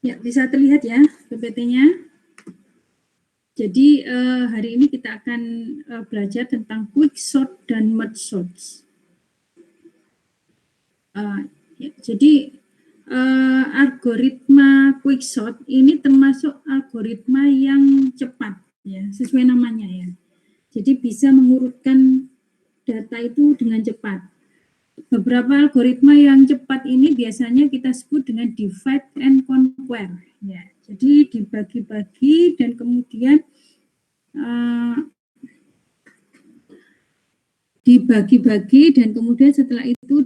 Ya, bisa terlihat ya PPT-nya. Jadi hari ini kita akan belajar tentang quick sort dan merge sorts. Jadi algoritma quick sort ini termasuk algoritma yang cepat, ya, sesuai namanya ya. Jadi bisa mengurutkan data itu dengan cepat. Beberapa algoritma yang cepat ini biasanya kita sebut dengan divide and conquer. Ya, jadi dibagi-bagi dan kemudian dibagi-bagi dan kemudian setelah itu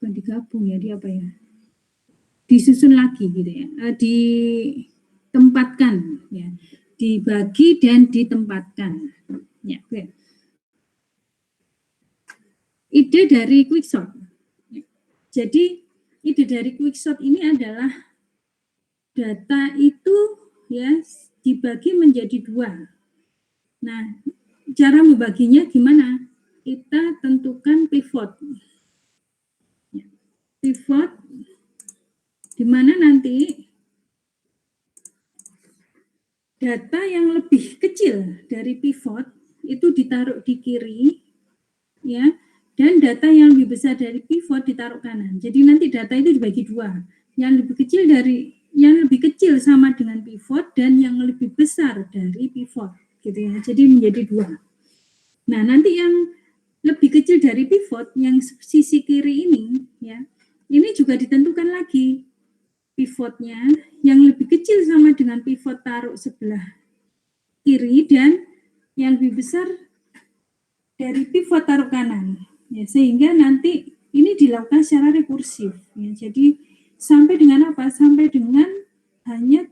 digabung ya, di apa ya? Disusun lagi gitu ya. Ditempatkan ya. Dibagi dan ditempatkan. Ya, oke. Ide dari quicksort. Jadi ide dari quicksort ini adalah data itu ya dibagi menjadi dua. Nah, cara membaginya gimana? Kita tentukan pivot. Pivot di mana nanti data yang lebih kecil dari pivot itu ditaruh di kiri, ya, dan data yang lebih besar dari pivot ditaruh kanan. Jadi nanti data itu dibagi dua, yang lebih kecil sama dengan pivot dan yang lebih besar dari pivot, gitu ya. Jadi menjadi dua. Nah, nanti yang lebih kecil dari pivot yang sisi kiri ini, ya, ini juga ditentukan lagi pivotnya yang lebih kecil sama dengan pivot taruh sebelah kiri dan yang lebih besar dari pivot taruh kanan, ya, sehingga nanti ini dilakukan secara rekursif, ya. Jadi sampai dengan apa? Sampai dengan hanya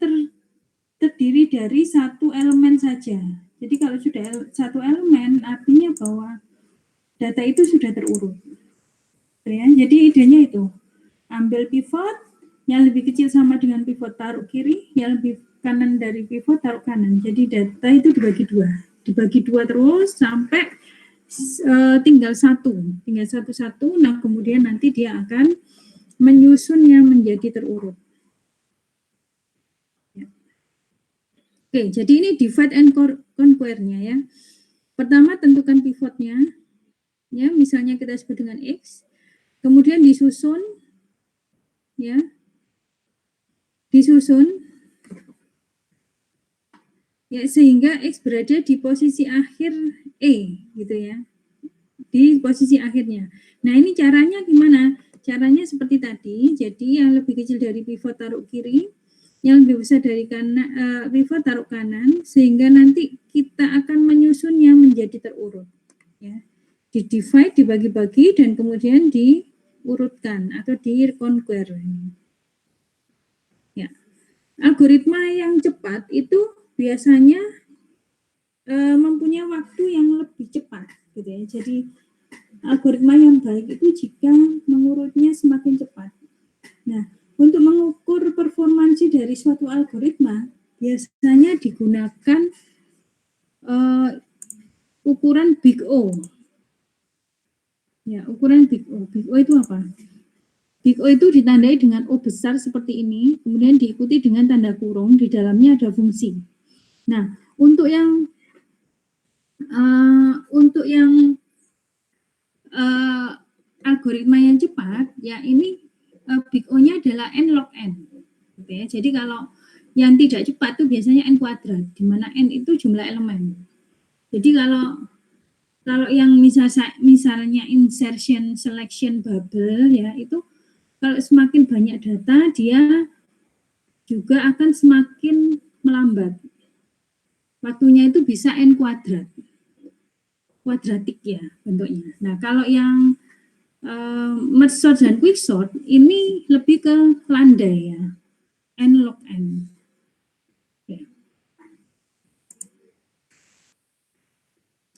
terdiri dari satu elemen saja. Jadi kalau sudah satu elemen artinya bahwa data itu sudah terurut, ya. Jadi idenya itu ambil pivot yang lebih kecil sama dengan pivot taruh kiri, yang lebih kanan dari pivot taruh kanan. Jadi data itu dibagi dua terus sampai tinggal satu. Nah kemudian nanti dia akan menyusunnya menjadi terurut. Ya. Oke, jadi ini divide and conquer-nya ya. Pertama tentukan pivotnya, ya, misalnya kita sebut dengan X, kemudian disusun, ya, ya, sehingga X berada di posisi akhir E, gitu ya, di posisi akhirnya. Nah ini caranya gimana? Caranya seperti tadi, jadi yang lebih kecil dari pivot taruh kiri, yang lebih besar dari kanan, pivot taruh kanan, sehingga nanti kita akan menyusunnya menjadi terurut, ya. Di divide, dibagi-bagi, dan kemudian diurutkan atau di conquer. Ya. Algoritma yang cepat itu biasanya mempunyai waktu yang lebih cepat, gitu ya. Jadi algoritma yang baik itu jika mengurutnya semakin cepat. Nah, untuk mengukur performansi dari suatu algoritma biasanya digunakan ukuran Big O. Ya, ukuran Big O. Big O itu apa? Big O itu ditandai dengan O besar seperti ini, kemudian diikuti dengan tanda kurung, di dalamnya ada fungsi. Nah, untuk yang algoritma yang cepat, ya ini Big O-nya adalah n log n. Gitu ya. Jadi kalau yang tidak cepat itu biasanya n kuadrat, di mana n itu jumlah elemen. Jadi kalau yang misalnya insertion selection bubble, ya itu kalau semakin banyak data dia juga akan semakin melambat. Waktunya itu bisa n kuadratik ya bentuknya. Nah kalau yang merge sort dan quick sort ini lebih ke landai ya, n log n.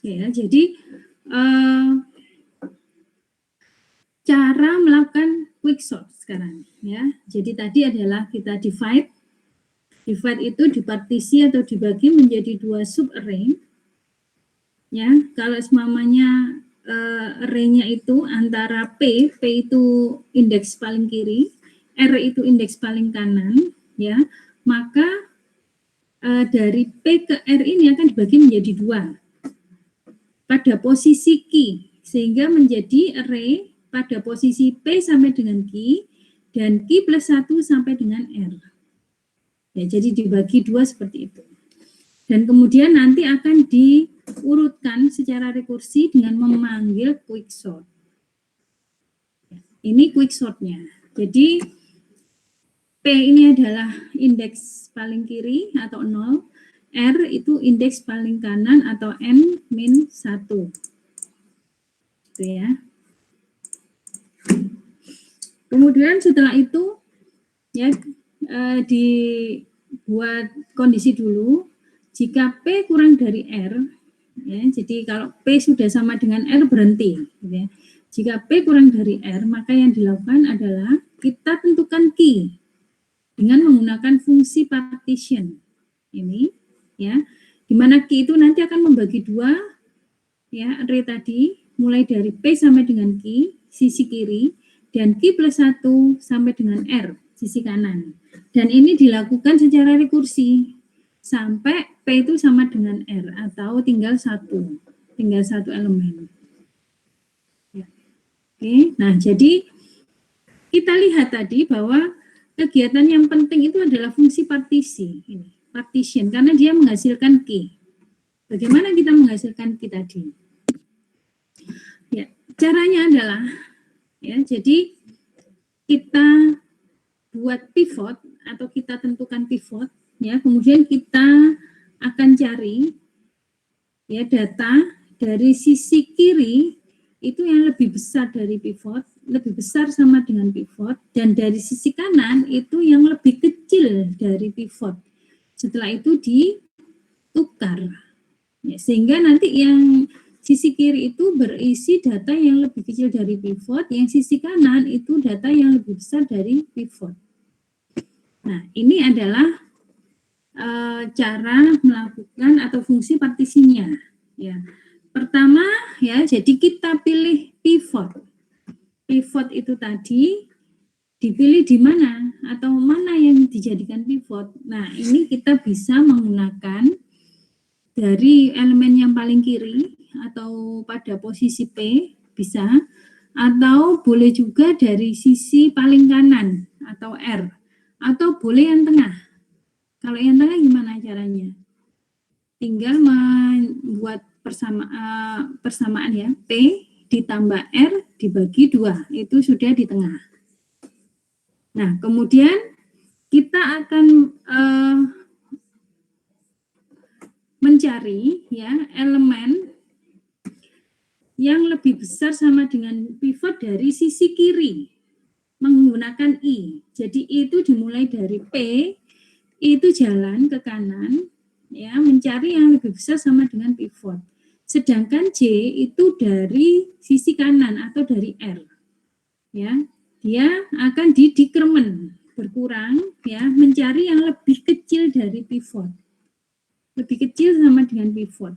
Ya, jadi cara melakukan quick sort sekarang ya. Jadi tadi adalah kita divide itu dipartisi atau dibagi menjadi dua sub array. Ya, kalau semuanya array-nya itu antara P itu indeks paling kiri, R itu indeks paling kanan, ya, maka dari P ke R ini akan dibagi menjadi 2 pada posisi Q, sehingga menjadi array pada posisi P sampai dengan Q dan Q plus 1 sampai dengan R. Ya, jadi dibagi 2 seperti itu. Dan kemudian nanti akan diurutkan secara rekursi dengan memanggil quicksort. Ini quicksortnya. Jadi P ini adalah indeks paling kiri atau 0, R itu indeks paling kanan atau N-1. Gitu ya. Kemudian setelah itu ya dibuat kondisi dulu jika P kurang dari R, ya, jadi kalau P sudah sama dengan R berhenti, gitu ya. Jika P kurang dari R, maka yang dilakukan adalah kita tentukan key dengan menggunakan fungsi partition ini, ya, di mana key itu nanti akan membagi 2, ya, array tadi mulai dari P sampai dengan key sisi kiri dan key plus 1 sampai dengan R sisi kanan. Dan ini dilakukan secara rekursi sampai P itu sama dengan R atau tinggal satu elemen. Ya. Oke, nah jadi kita lihat tadi bahwa kegiatan yang penting itu adalah fungsi partisi, ini, partition, karena dia menghasilkan key. Bagaimana kita menghasilkan key tadi? Ya, caranya adalah, ya, jadi kita buat pivot atau kita tentukan pivot, ya, kemudian kita akan cari, ya, data dari sisi kiri itu yang lebih besar dari pivot, lebih besar sama dengan pivot, dan dari sisi kanan itu yang lebih kecil dari pivot. Setelah itu ditukar, ya, sehingga nanti yang sisi kiri itu berisi data yang lebih kecil dari pivot, yang sisi kanan itu data yang lebih besar dari pivot. Nah, ini adalah cara melakukan atau fungsi partisinya, ya. Pertama, ya, jadi kita pilih pivot. Pivot itu tadi dipilih di mana atau mana yang dijadikan pivot. Nah, ini kita bisa menggunakan dari elemen yang paling kiri atau pada posisi P bisa, atau boleh juga dari sisi paling kanan atau R, atau boleh yang tengah. Kalau yang tengah gimana caranya? Tinggal membuat persamaan ya, P ditambah R dibagi 2, itu sudah di tengah. Nah, kemudian kita akan mencari, ya, elemen yang lebih besar sama dengan pivot dari sisi kiri menggunakan I. Jadi I itu dimulai dari P, I itu jalan ke kanan, ya, mencari yang lebih besar sama dengan pivot. Sedangkan J itu dari sisi kanan atau dari R, ya, dia akan di decrement, berkurang, ya, mencari yang lebih kecil dari pivot, lebih kecil sama dengan pivot.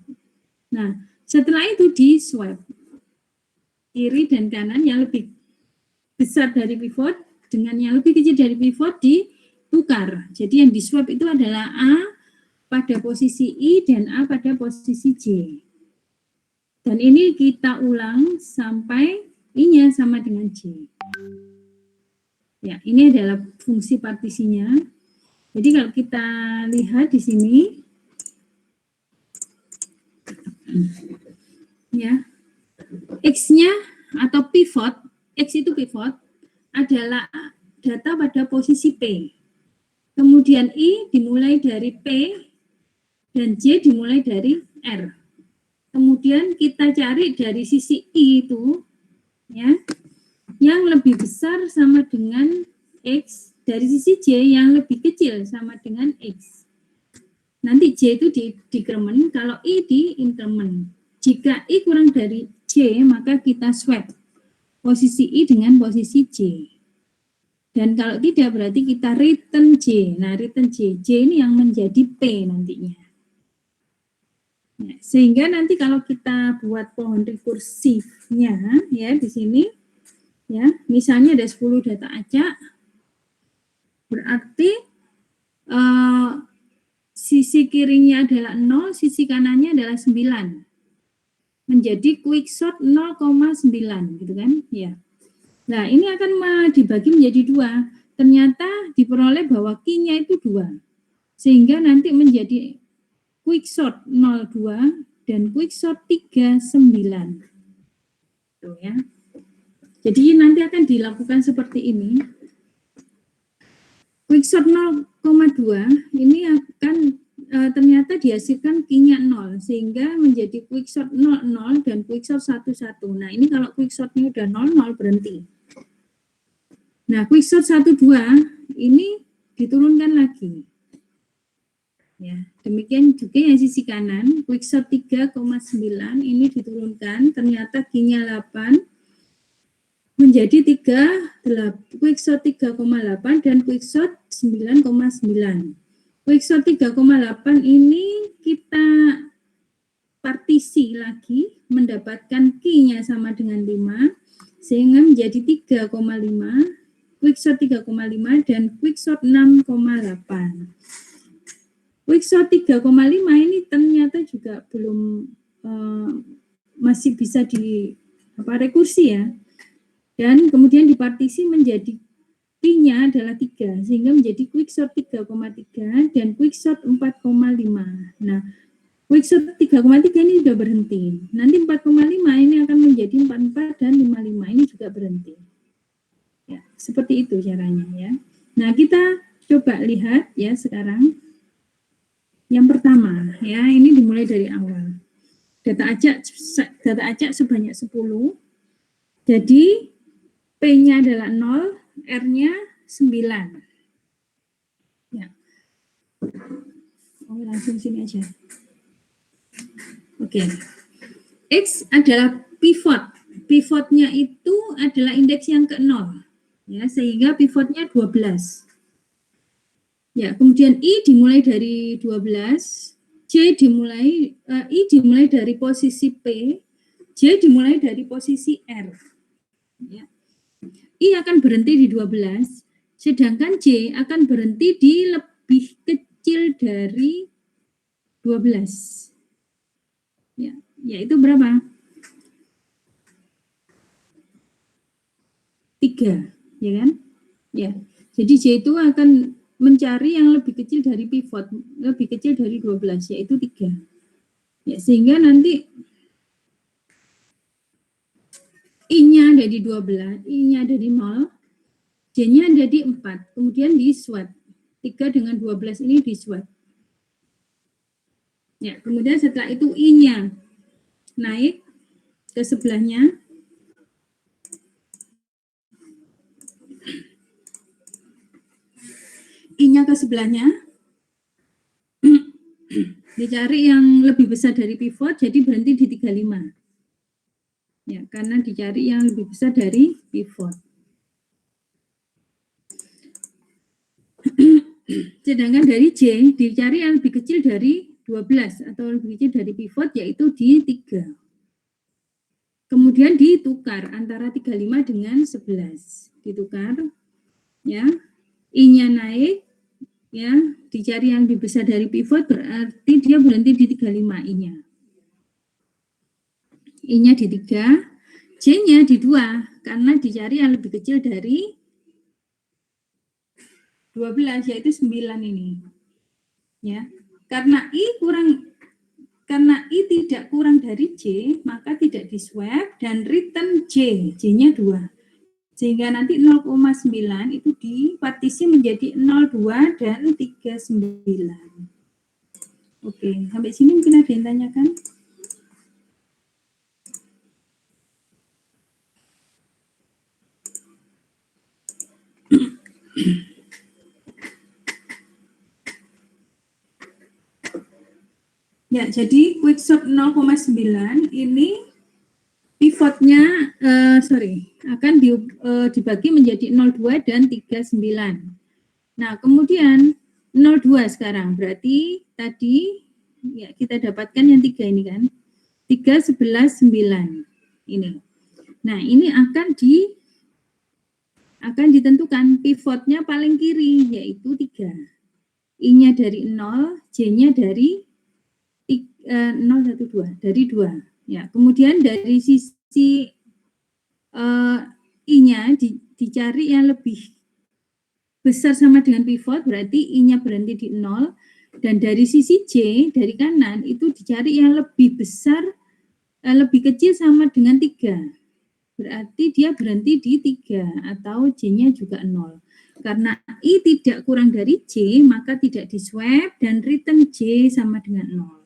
Nah, setelah itu di swap kiri dan kanan, yang lebih besar dari pivot dengan yang lebih kecil dari pivot ditukar. Jadi yang di swap itu adalah A pada posisi I dan A pada posisi J. Dan ini kita ulang sampai I-nya sama dengan J. Ya, ini adalah fungsi partisinya. Jadi kalau kita lihat di sini, ya, X-nya atau pivot, X itu pivot adalah data pada posisi P. Kemudian I dimulai dari P dan J dimulai dari R. Kemudian kita cari dari sisi I itu, ya, yang lebih besar sama dengan X, dari sisi J yang lebih kecil sama dengan X. Nanti J itu di decrement, kalau I di increment. Jika I kurang dari J, maka kita swap posisi I dengan posisi J. Dan kalau tidak, berarti kita return J. Nah, return J. J ini yang menjadi P nantinya. Nah, sehingga nanti kalau kita buat pohon rekursifnya, ya, di sini, ya, misalnya ada 10 data acak, Berarti sisi kirinya adalah 0, sisi kanannya adalah 9. Menjadi quicksort 0,9 gitu kan? Ya. Nah, ini akan dibagi menjadi 2. Ternyata diperoleh bahwa key-nya itu 2. Sehingga nanti menjadi quicksort 02 dan quicksort 39. Tuh ya. Jadi nanti akan dilakukan seperti ini. Quicksort 0,2 ini akan ternyata dihasilkan key-nya 0 sehingga menjadi quicksort 00 dan quicksort 11. Nah, ini kalau quicksortnya udah 00 berhenti. Nah, quicksort 12 ini diturunkan lagi. Ya, demikian juga yang sisi kanan, quicksort 3,9 ini diturunkan, ternyata key-nya 8 menjadi 3, quicksort 3,8 dan quicksort 9,9. Quicksort 3,8 ini kita partisi lagi, mendapatkan key-nya sama dengan 5, sehingga menjadi 3,5, quicksort 3,5 dan quicksort 6,8. Quicksort 3,5 ini ternyata juga belum masih bisa rekursi ya. Dan kemudian dipartisi menjadi key-nya adalah 3, sehingga menjadi quicksort 3,3 dan quicksort 4,5. Nah, quicksort 3,3 ini sudah berhenti. Nanti 4,5 ini akan menjadi 44 dan 55, ini juga berhenti. Ya, seperti itu caranya ya. Nah, kita coba lihat ya sekarang. Yang pertama, ya ini dimulai dari awal. Data acak sebanyak 10. Jadi P-nya adalah 0, R-nya 9. Ya. Oh, langsung sini aja. Oke. X adalah pivot. Pivotnya itu adalah indeks yang ke-0. Ya, sehingga pivotnya 12. Ya, kemudian I dimulai dari 12, I dimulai dari posisi P, J dimulai dari posisi R. Ya. I akan berhenti di 12, sedangkan J akan berhenti di lebih kecil dari 12. Ya, yaitu berapa? 3, ya kan? Ya. Jadi J itu akan mencari yang lebih kecil dari pivot, lebih kecil dari 12, yaitu 3. Ya, sehingga nanti I-nya ada di 12, I-nya ada di 0, J-nya ada di 4, kemudian di SWOT. 3 dengan 12 ini di SWOT. Ya, kemudian setelah itu I-nya naik ke sebelahnya. I-nya ke sebelahnya. Dicari yang lebih besar dari pivot, jadi berhenti di 35. Ya, karena dicari yang lebih besar dari pivot. Sedangkan dari J dicari yang lebih kecil dari 12 atau lebih kecil dari pivot, yaitu di 3. Kemudian ditukar antara 35 dengan 11. Ditukar, ya. I-nya naik, ya. Dicari yang lebih besar dari pivot, berarti dia berhenti di 35 I-nya. I-nya di 3, J-nya di 2, karena dicari yang lebih kecil dari 12, yaitu 9 ini. Ya. Karena I tidak kurang dari J, maka tidak di swap dan return J, J-nya 2. Sehingga nanti 0,9 itu dipartisi menjadi 02 dan 39. Oke, sampai sini mungkin ada yang tanyakan? Ya, jadi quicksort 0,9 ini pivotnya akan dibagi menjadi 02 dan 39. Nah, kemudian 02 sekarang berarti tadi ya kita dapatkan yang 3 ini kan. 3, 11, 9 ini. Nah, ini akan ditentukan pivotnya paling kiri, yaitu 3. I-nya dari 0, J-nya dari 0, 1, 2, dari 2. Ya, kemudian dari sisi I-nya dicari yang lebih besar sama dengan pivot, berarti I-nya berhenti di 0. Dan dari sisi J, dari kanan, itu dicari yang lebih besar, lebih kecil sama dengan 3. Berarti dia berhenti di 3 atau J-nya juga 0. Karena I tidak kurang dari J, maka tidak di swap dan return J sama dengan 0.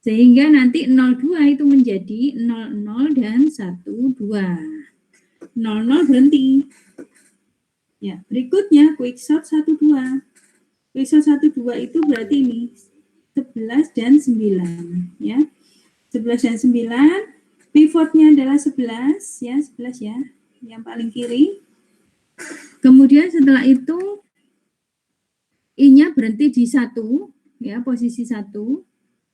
Sehingga nanti 02 itu menjadi 00 dan 12. 00 berhenti. Ya, berikutnya quicksort 12. Quicksort 12 itu berarti ini 11 dan 9, ya. 11 dan 9, pivotnya adalah 11, ya, 11 ya, yang paling kiri. Kemudian setelah itu I-nya berhenti di 1, ya, posisi 1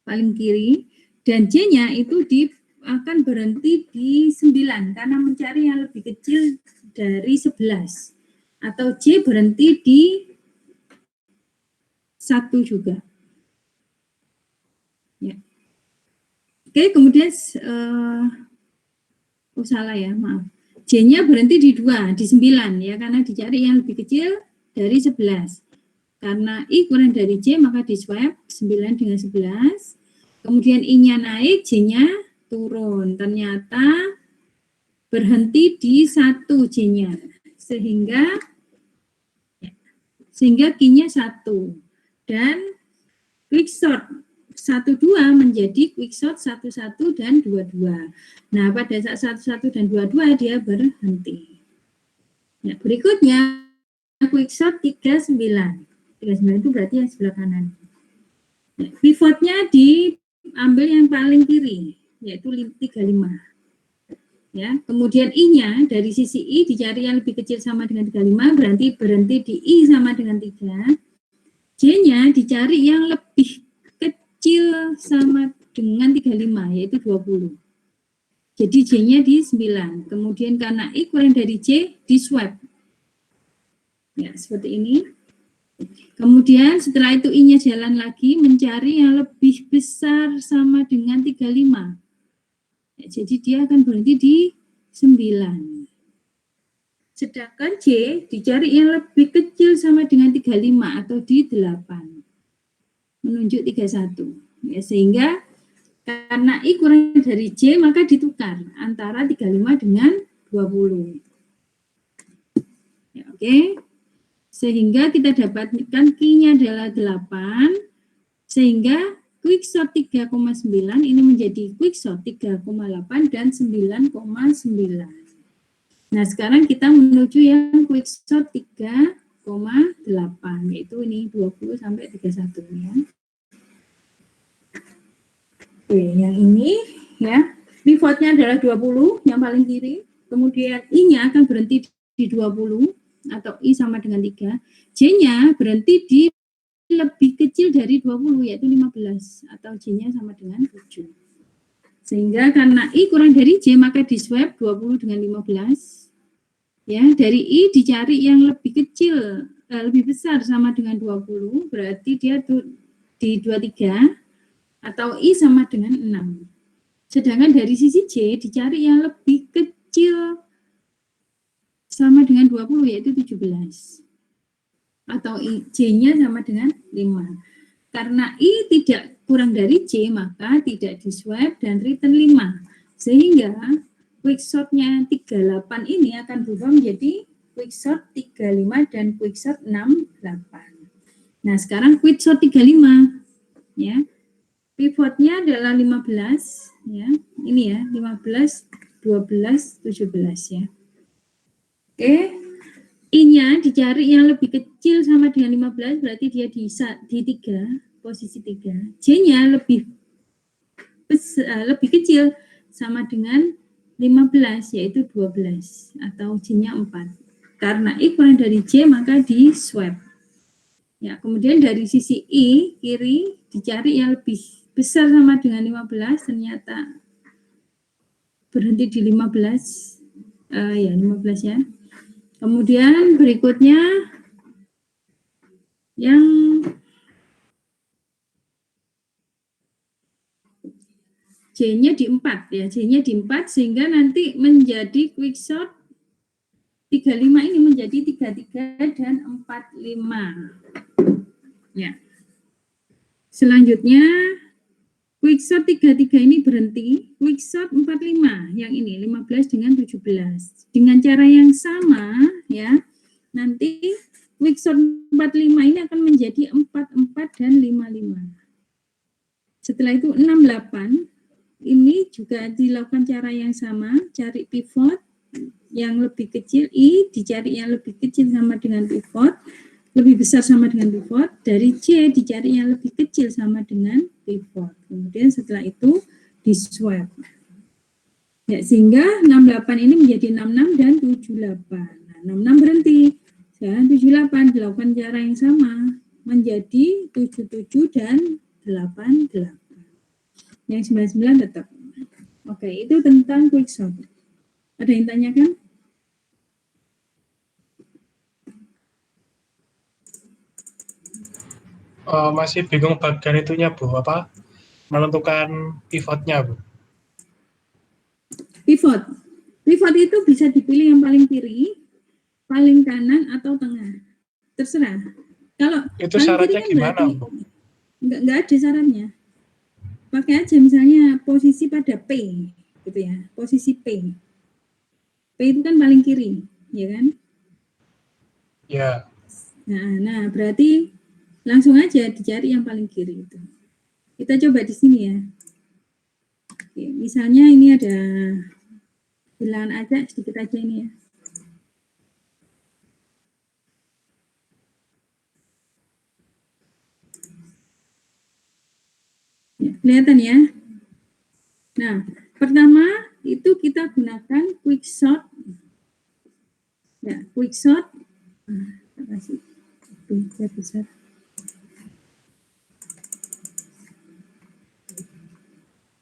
paling kiri, dan J-nya itu akan berhenti di 9 karena mencari yang lebih kecil dari 11, atau J berhenti di 1 juga. Ya. Oke, kemudian salah ya, maaf. J-nya berhenti di 2, di 9 ya, karena dicari yang lebih kecil dari 11. Karena I kurang dari J, maka di swap 9 dengan 11. Kemudian I-nya naik, J-nya turun. Ternyata berhenti di 1 J-nya. Sehingga Q-nya 1. Dan quicksort 12 menjadi quicksort 11 dan 22. Nah, pada saat 11 dan 22 dia berhenti. Ya, berikutnya quicksort 39. 39 itu berarti yang sebelah kanan. Ya, pivotnya diambil yang paling kiri, yaitu 35. Ya, kemudian I-nya dari sisi I dicari yang lebih kecil sama dengan 35, berarti berhenti di I sama dengan 3. J-nya dicari yang lebih kecil sama dengan 35, yaitu 20. Jadi J-nya di 9. Kemudian karena I kurang dari J, di swap. Ya, seperti ini. Kemudian setelah itu I-nya jalan lagi mencari yang lebih besar sama dengan 35. Ya, jadi dia akan berhenti di 9. Sedangkan J dicari yang lebih kecil sama dengan 35 atau di 8. Menunjuk 31. Ya, sehingga karena I kurang dari J, maka ditukar antara 35 dengan 20. Ya, oke. Sehingga kita dapatkan Q-nya adalah 8, sehingga quicksort 3,9 ini menjadi quicksort 3,8 dan 9,9. Nah, sekarang kita menuju yang quicksort 3,8, yaitu ini 20 sampai 31 ya. Oke, yang ini ya, pivotnya adalah 20 yang paling kiri, kemudian I-nya akan berhenti di 20 atau I sama dengan 3, J-nya berhenti di lebih kecil dari 20, yaitu 15, atau J-nya sama dengan 7. Sehingga karena I kurang dari J, maka di swap 20 dengan 15. Ya, dari I dicari yang lebih kecil, lebih besar sama dengan 20, berarti dia di 23, atau I sama dengan 6. Sedangkan dari sisi J dicari yang lebih kecil sama dengan 20, yaitu 17. Atau J-nya sama dengan 5. Karena I tidak kurang dari J, maka tidak di swap dan return 5. Sehingga quicksort-nya 38 ini akan berubah menjadi quicksort 35 dan quicksort 68. Nah, sekarang quicksort 35 ya. Pivotnya adalah 15 ya. Ini ya, 15, 12, 17 ya. Oke. I-nya dicari yang lebih kecil sama dengan 15, berarti dia di 3, posisi 3. J-nya lebih kecil sama dengan 15, yaitu 12, atau J-nya 4. Karena I kurang dari J, maka di swap. Ya, kemudian dari sisi I kiri dicari yang lebih besar sama dengan 15, ternyata berhenti di 15. Ya, 15 ya. Kemudian berikutnya yang J-nya di 4 ya, J-nya di 4 sehingga nanti menjadi quicksort 35 ini menjadi 33 dan 45. Ya. Selanjutnya quicksort 33 ini berhenti, quicksort 45 yang ini 15 dengan 17. Dengan cara yang sama ya, nanti quicksort 45 ini akan menjadi 44 dan 55. Setelah itu 68 ini juga dilakukan cara yang sama, cari pivot yang lebih kecil, I dicari yang lebih kecil sama dengan pivot, lebih besar sama dengan pivot, dari C dicari yang lebih kecil sama dengan pivot. Kemudian setelah itu di swap. Ya, sehingga 68 ini menjadi 66 dan 78. Nah, 66 berhenti. Dan 78 dilakukan cara yang sama menjadi 77 dan 88. Yang 99 tetap. Oke, itu tentang quicksort. Ada yang tanyakan? Masih bingung bagian itunya, Bu. Apa? Menentukan pivotnya, Bu. Pivot. Pivot itu bisa dipilih yang paling kiri, paling kanan, atau tengah. Terserah. Kalau itu paling syaratnya kiri kan gimana, berarti Bu? enggak ada syaratnya. Pakai aja misalnya posisi pada P, gitu ya. Posisi P. P itu kan paling kiri, ya kan? Ya. Nah, berarti langsung aja dicari yang paling kiri itu. Kita coba di sini ya. Oke, misalnya ini ada bilangan aja sedikit aja ini ya. Ya, kelihatan ya. Nah, pertama itu kita gunakan quicksort. Ya, quicksort. Kasih besar.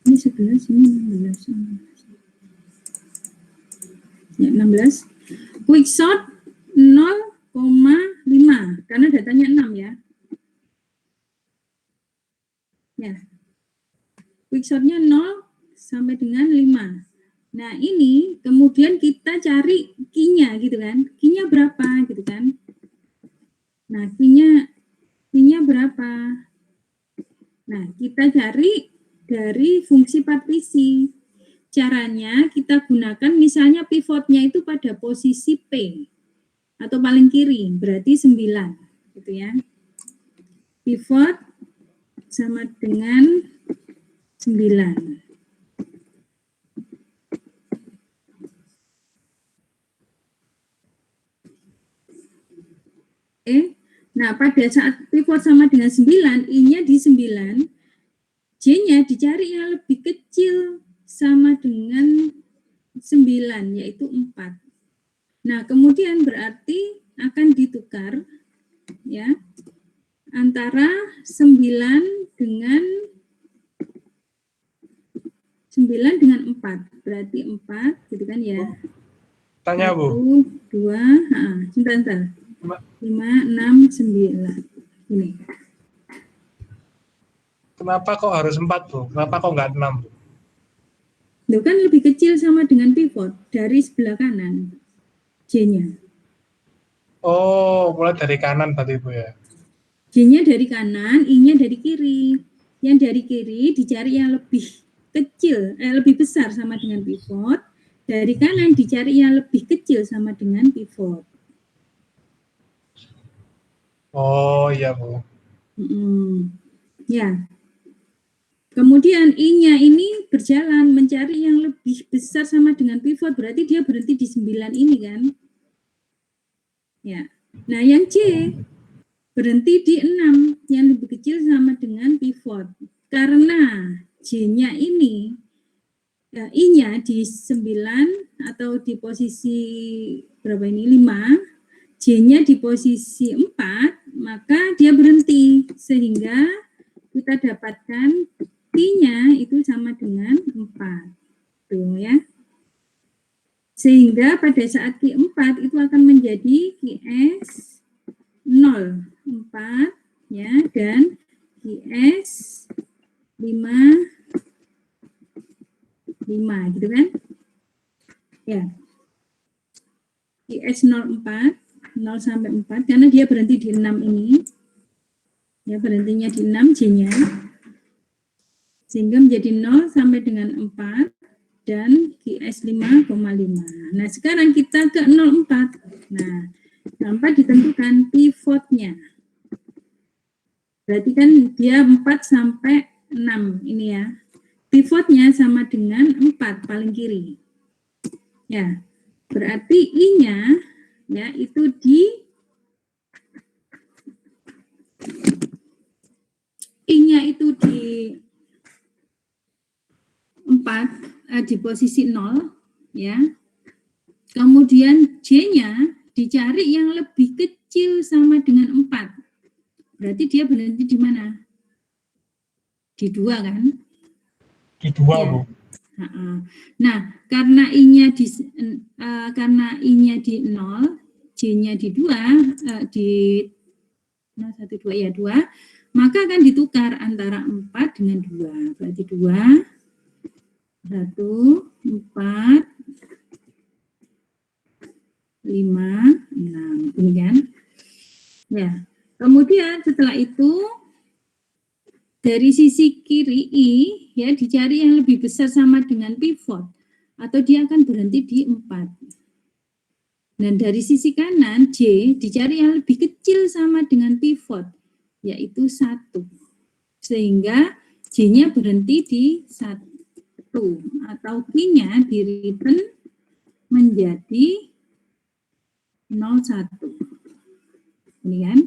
Ini 11, ini 16. Ya, 16. Quicksort 0,5 karena datanya 6 ya. Ya. Quicksortnya 0 sampai dengan 5. Nah, ini kemudian kita cari key-nya gitu kan. Key-nya berapa gitu kan. Nah, key-nya berapa? Nah, kita cari dari fungsi partisi. Caranya kita gunakan misalnya pivotnya itu pada posisi P atau paling kiri, berarti 9 gitu ya. Pivot sama dengan 9. Nah pada saat pivot sama dengan 9, I-nya di 9, J-nya dicari yang lebih kecil sama dengan 9, yaitu 4. Nah kemudian berarti akan ditukar ya antara 9 dengan 4, berarti 4 gitu kan ya. Tanya, Bu. 1, 2, sebentar. 5, 6, 9. Ini. Kenapa kok harus 4, Bu? Kenapa kok nggak 6, Bu? Itu kan lebih kecil sama dengan pivot dari sebelah kanan. J-nya. Oh, mulai dari kanan berarti, Bu ya? J-nya dari kanan, I-nya dari kiri. Yang dari kiri dicari yang lebih kecil, lebih besar sama dengan pivot. Dari kanan dicari yang lebih kecil sama dengan pivot. Oh, iya, Bu. Ya. Kemudian I-nya ini berjalan mencari yang lebih besar sama dengan pivot, berarti dia berhenti di 9 ini kan. Ya. Nah, yang J berhenti di 6, yang lebih kecil sama dengan pivot. Karena J-nya ini, ya, I-nya di 9 atau di posisi berapa ini? 5, J-nya di posisi 4, maka dia berhenti. Sehingga kita dapatkan T-nya itu sama dengan 4. Tuh ya. Sehingga pada saat Q4 itu akan menjadi QS 0, 4 ya, dan QS 5, 5 gitu kan? Ya. QS 04, 0 sampai 4 karena dia berhenti di 6 ini. Ya, berhentinya di 6 J-nya. Sehingga menjadi 0 sampai dengan 4 dan QS 5,5. Nah, sekarang kita ke 04. Nah, tanpa ditentukan pivotnya. Berarti kan dia 4 sampai 6 ini ya. Pivotnya sama dengan 4 paling kiri. Ya. Berarti I-nya ya itu I-nya itu di 4 di posisi 0 ya. Kemudian J-nya dicari yang lebih kecil sama dengan 4. Berarti dia berhenti di mana? Di 2 kan? Di 2, ya. Bu. Nah, karena I-nya di 0, J-nya di 2 di 0, 1, 2 ya 2, maka akan ditukar antara 4 dengan 2. Berarti 2 1, 4, 5, 6. Ini kan? Ya. Kemudian setelah itu dari sisi kiri I ya dicari yang lebih besar sama dengan pivot atau dia akan berhenti di 4. Dan dari sisi kanan J dicari yang lebih kecil sama dengan pivot yaitu 1. Sehingga J-nya berhenti di 1 atau Q-nya di return menjadi 01. Ini kan?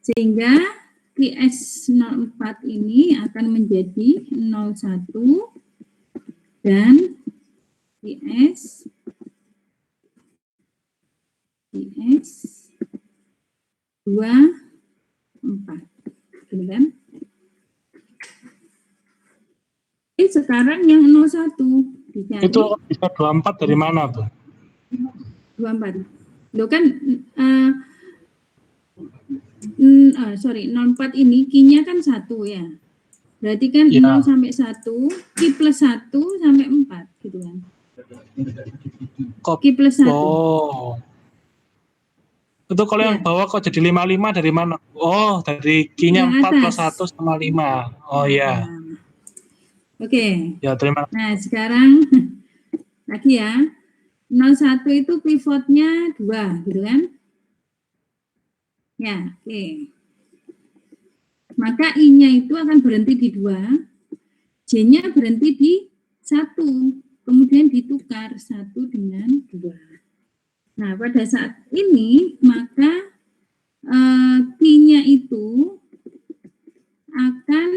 Sehingga QS 04 ini akan menjadi 01 dan QS 24. Ini kan? Sekarang yang 01 dicari. Itu bisa 24 dari mana, Bu? 24. Loh kan sorry, 04 ini Q-nya kan 1 ya. Berarti kan Ya. 0 sampai 1, Q plus 1 sampai 4 gitu kan. Q plus 1. Oh. Itu kalau Ya. yang bawah kok jadi 55 dari mana? Oh, dari Q-nya 4 plus 1 sama 5. Oh ya. Oke. Ya, terima kasih. Nah, sekarang lagi ya. 01 itu pivotnya 2 gitu kan. Ya, oke. Maka I-nya itu akan berhenti di 2, J-nya berhenti di 1, kemudian ditukar 1 dengan 2. Nah, pada saat ini maka Q-nya itu akan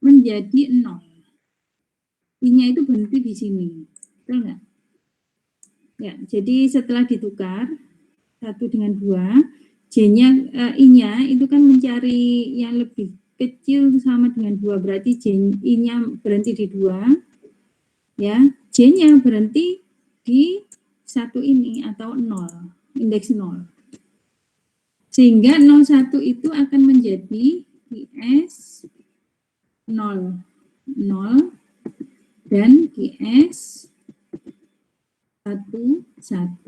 menjadi 0. I-nya itu berhenti di sini. Betul nggak? Ya, jadi setelah ditukar 1 dengan 2, J-nya, I-nya itu kan mencari yang lebih kecil sama dengan 2, berarti I-nya berhenti di 2, ya, J-nya berhenti di 1 ini atau 0, indeks 0. Sehingga 01 itu akan menjadi QS 0, 0 dan QS 1, 1.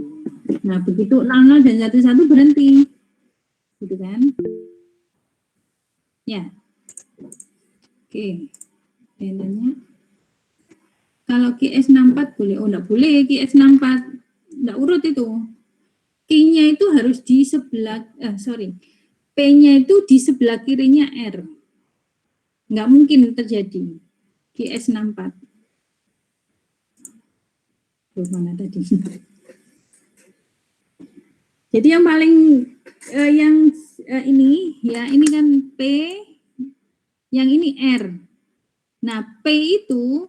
Nah, begitu 00 dan 11 berhenti. Gitu kan? Ya. Oke. Nanya. Kalau QS 64 boleh. Oh, enggak boleh QS 64. Enggak urut itu. Q-nya itu harus di sebelah, P-nya itu di sebelah kirinya R. Enggak mungkin terjadi. QS 64. Mana tadi? Jadi yang paling ini ya, ini kan P, yang ini R. Nah, P itu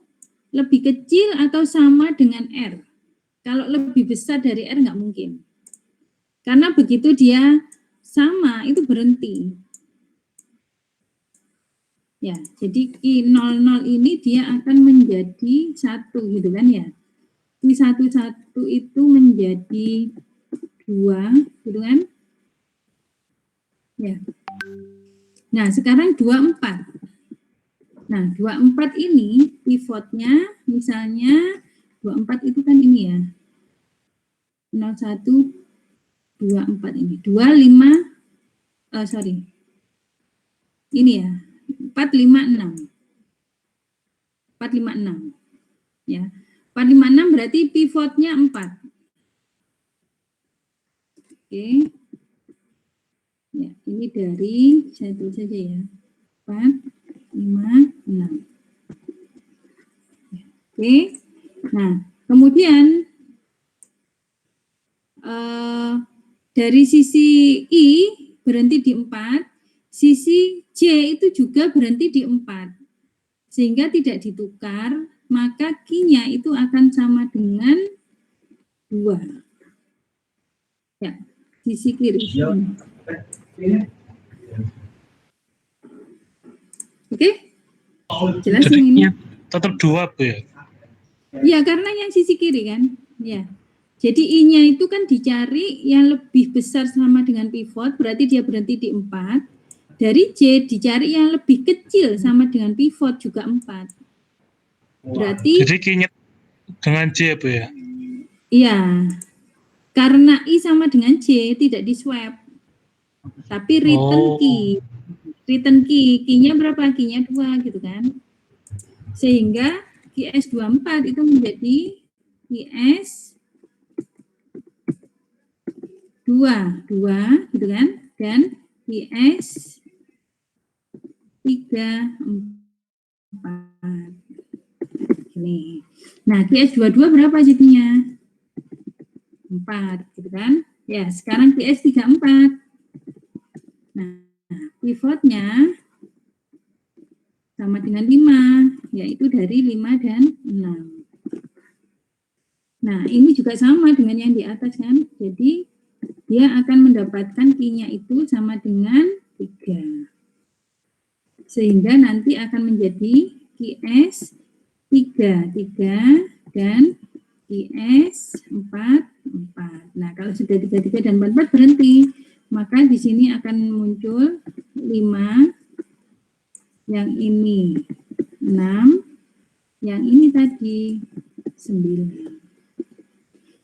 lebih kecil atau sama dengan R. Kalau lebih besar dari R nggak mungkin. Karena begitu dia sama itu berhenti. Ya, jadi Q00 ini dia akan menjadi 1 gitu kan ya. Q11 itu menjadi 2, gitu kan? Ya. Nah, sekarang 24. Nah, 24 ini pivotnya misalnya 24 itu kan ini ya. 01 24 ini. 25 sorry. Ini ya. 456. 456. Ya. 456 berarti pivotnya 4. Oke. Ya, ini dari saya tulis saja ya. 4, 5, 6. Oke. Nah, kemudian dari sisi I berhenti di 4, sisi J itu juga berhenti di 4. Sehingga tidak ditukar, maka Q-nya itu akan sama dengan 2. Ya, sisi kiri. Oke? Jelas yang ini? Tetap 2, Bu ya? Ya, karena yang sisi kiri kan. Ya. Jadi I-nya itu kan dicari yang lebih besar sama dengan pivot, berarti dia berhenti di 4. Dari J dicari yang lebih kecil sama dengan pivot juga 4. Berarti jadi Q-nya dengan J, Bu ya? iya. Karena I sama dengan J tidak di swap. Tapi return key. Return key, key-nya berapa? Key-nya 2 gitu kan. Sehingga QS24 itu menjadi QS 2 gitu kan, dan QS 3 4 ini. Nah, QS22 berapa jadinya? 4 gitu kan. Ya, sekarang QS34. Nah, pivotnya sama dengan 5, yaitu dari 5 dan 6. Nah, ini juga sama dengan yang di atas kan. Jadi dia akan mendapatkan Q-nya itu sama dengan 3. Sehingga nanti akan menjadi QS 3 dan QS 4. Nah, kalau sudah 3 dan 4 berhenti, maka di sini akan muncul 5, yang ini 6, yang ini tadi 9.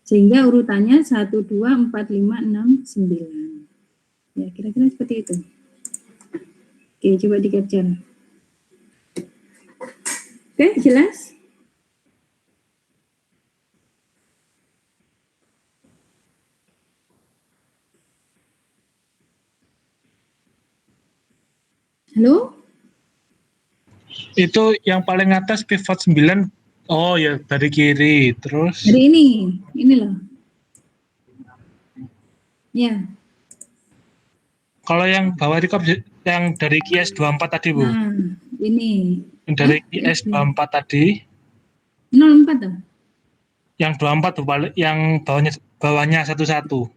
Sehingga urutannya 1, 2, 4, 5, 6, 9. Ya, kira-kira seperti itu. Oke, coba di-capture. Oke, jelas? Halo? Itu yang paling atas pivot 9. Oh ya, dari kiri. Terus? Dari ini loh. Ya. Kalau yang bawah itu yang dari QS24 tadi, Bu. Nah, ini. Yang dari QS24 tadi. 04 tuh. Yang 24 tuh, yang bawahnya 11.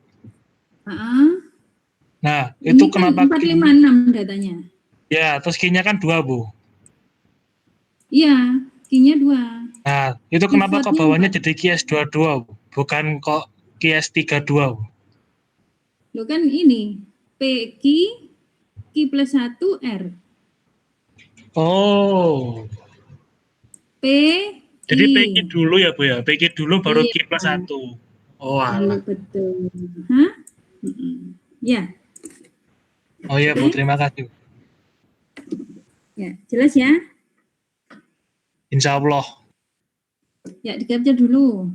Nah, itu Ini kan kenapa 456 datanya. Ya, terus Q-nya kan 2, Bu. Iya, Q-nya 2. Nah, itu kenapa kok bawahnya jadi QS22, Bu? Bukan kok QS32, Bu? Lo kan ini, Q plus 1 R. Oh. P, Jadi PQ dulu ya, Bu ya? PQ dulu baru iya. Q plus 1. Oh, alah. Betul. Hah? Ya. Oh iya, Bu, terima kasih. Ya, jelas ya? Insya Allah. Ya, di-capture dulu.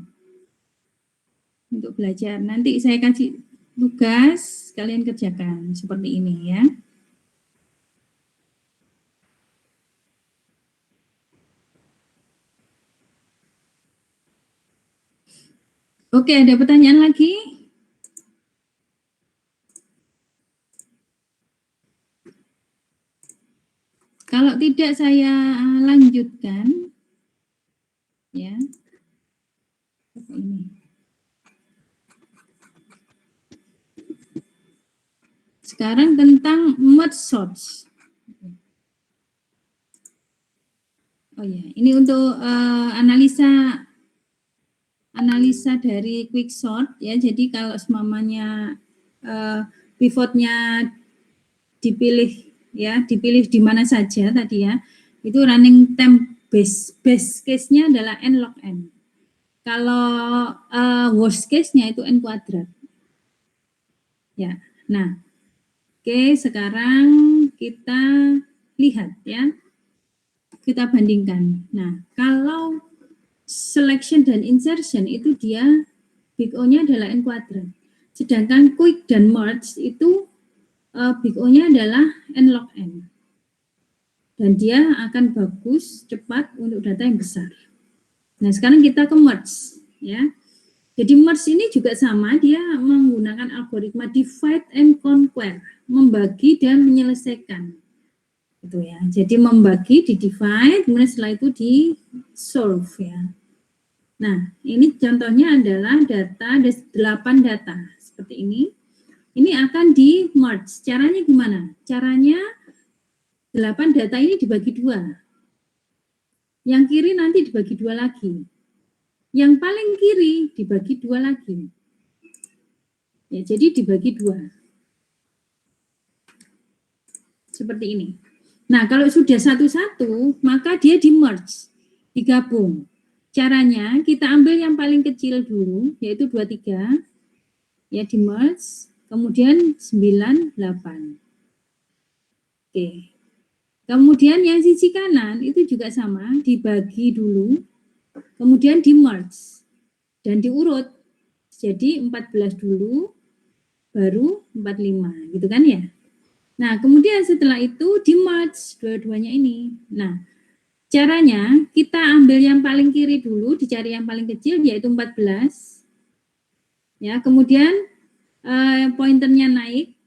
Untuk belajar. Nanti saya kasih tugas, kalian kerjakan seperti ini ya. Oke, ada pertanyaan lagi? Kalau tidak saya lanjutkan ya. Ini. Sekarang tentang merge sorts. Oh ya, ini untuk analisa bisa dari quick sort ya. Jadi kalau semuanya pivotnya dipilih di mana saja tadi ya, itu running time base case-nya adalah n log n. Kalau worst case-nya itu n kuadrat. Ya. Nah, oke, sekarang kita lihat ya. Kita bandingkan. Nah, kalau selection dan insertion itu dia big O-nya adalah n kuadrat. Sedangkan quick dan merge itu big O-nya adalah n log n. Dan dia akan bagus, cepat untuk data yang besar. Nah, sekarang kita ke merge ya. Jadi merge ini juga sama, dia menggunakan algoritma divide and conquer, membagi dan menyelesaikan. Gitu ya. Jadi membagi di divide, kemudian setelah itu di solve ya. Nah, ini contohnya adalah data, ada 8 data seperti ini. Ini akan di merge. Caranya gimana? Caranya 8 data ini dibagi 2. Yang kiri nanti dibagi 2 lagi. Yang paling kiri dibagi 2 lagi. Ya, jadi dibagi 2. Seperti ini. Nah, kalau sudah satu-satu, maka dia di merge, digabung. Caranya kita ambil yang paling kecil dulu, yaitu 23, ya di merge, kemudian 9, 8. Oke. Kemudian yang sisi kanan itu juga sama, dibagi dulu, kemudian di merge, dan diurut. Jadi 14 dulu, baru 45, gitu kan ya. Nah, kemudian setelah itu di merge dua-duanya ini. Nah, caranya kita ambil yang paling kiri dulu, dicari yang paling kecil yaitu 14. Ya, kemudian pointernya naik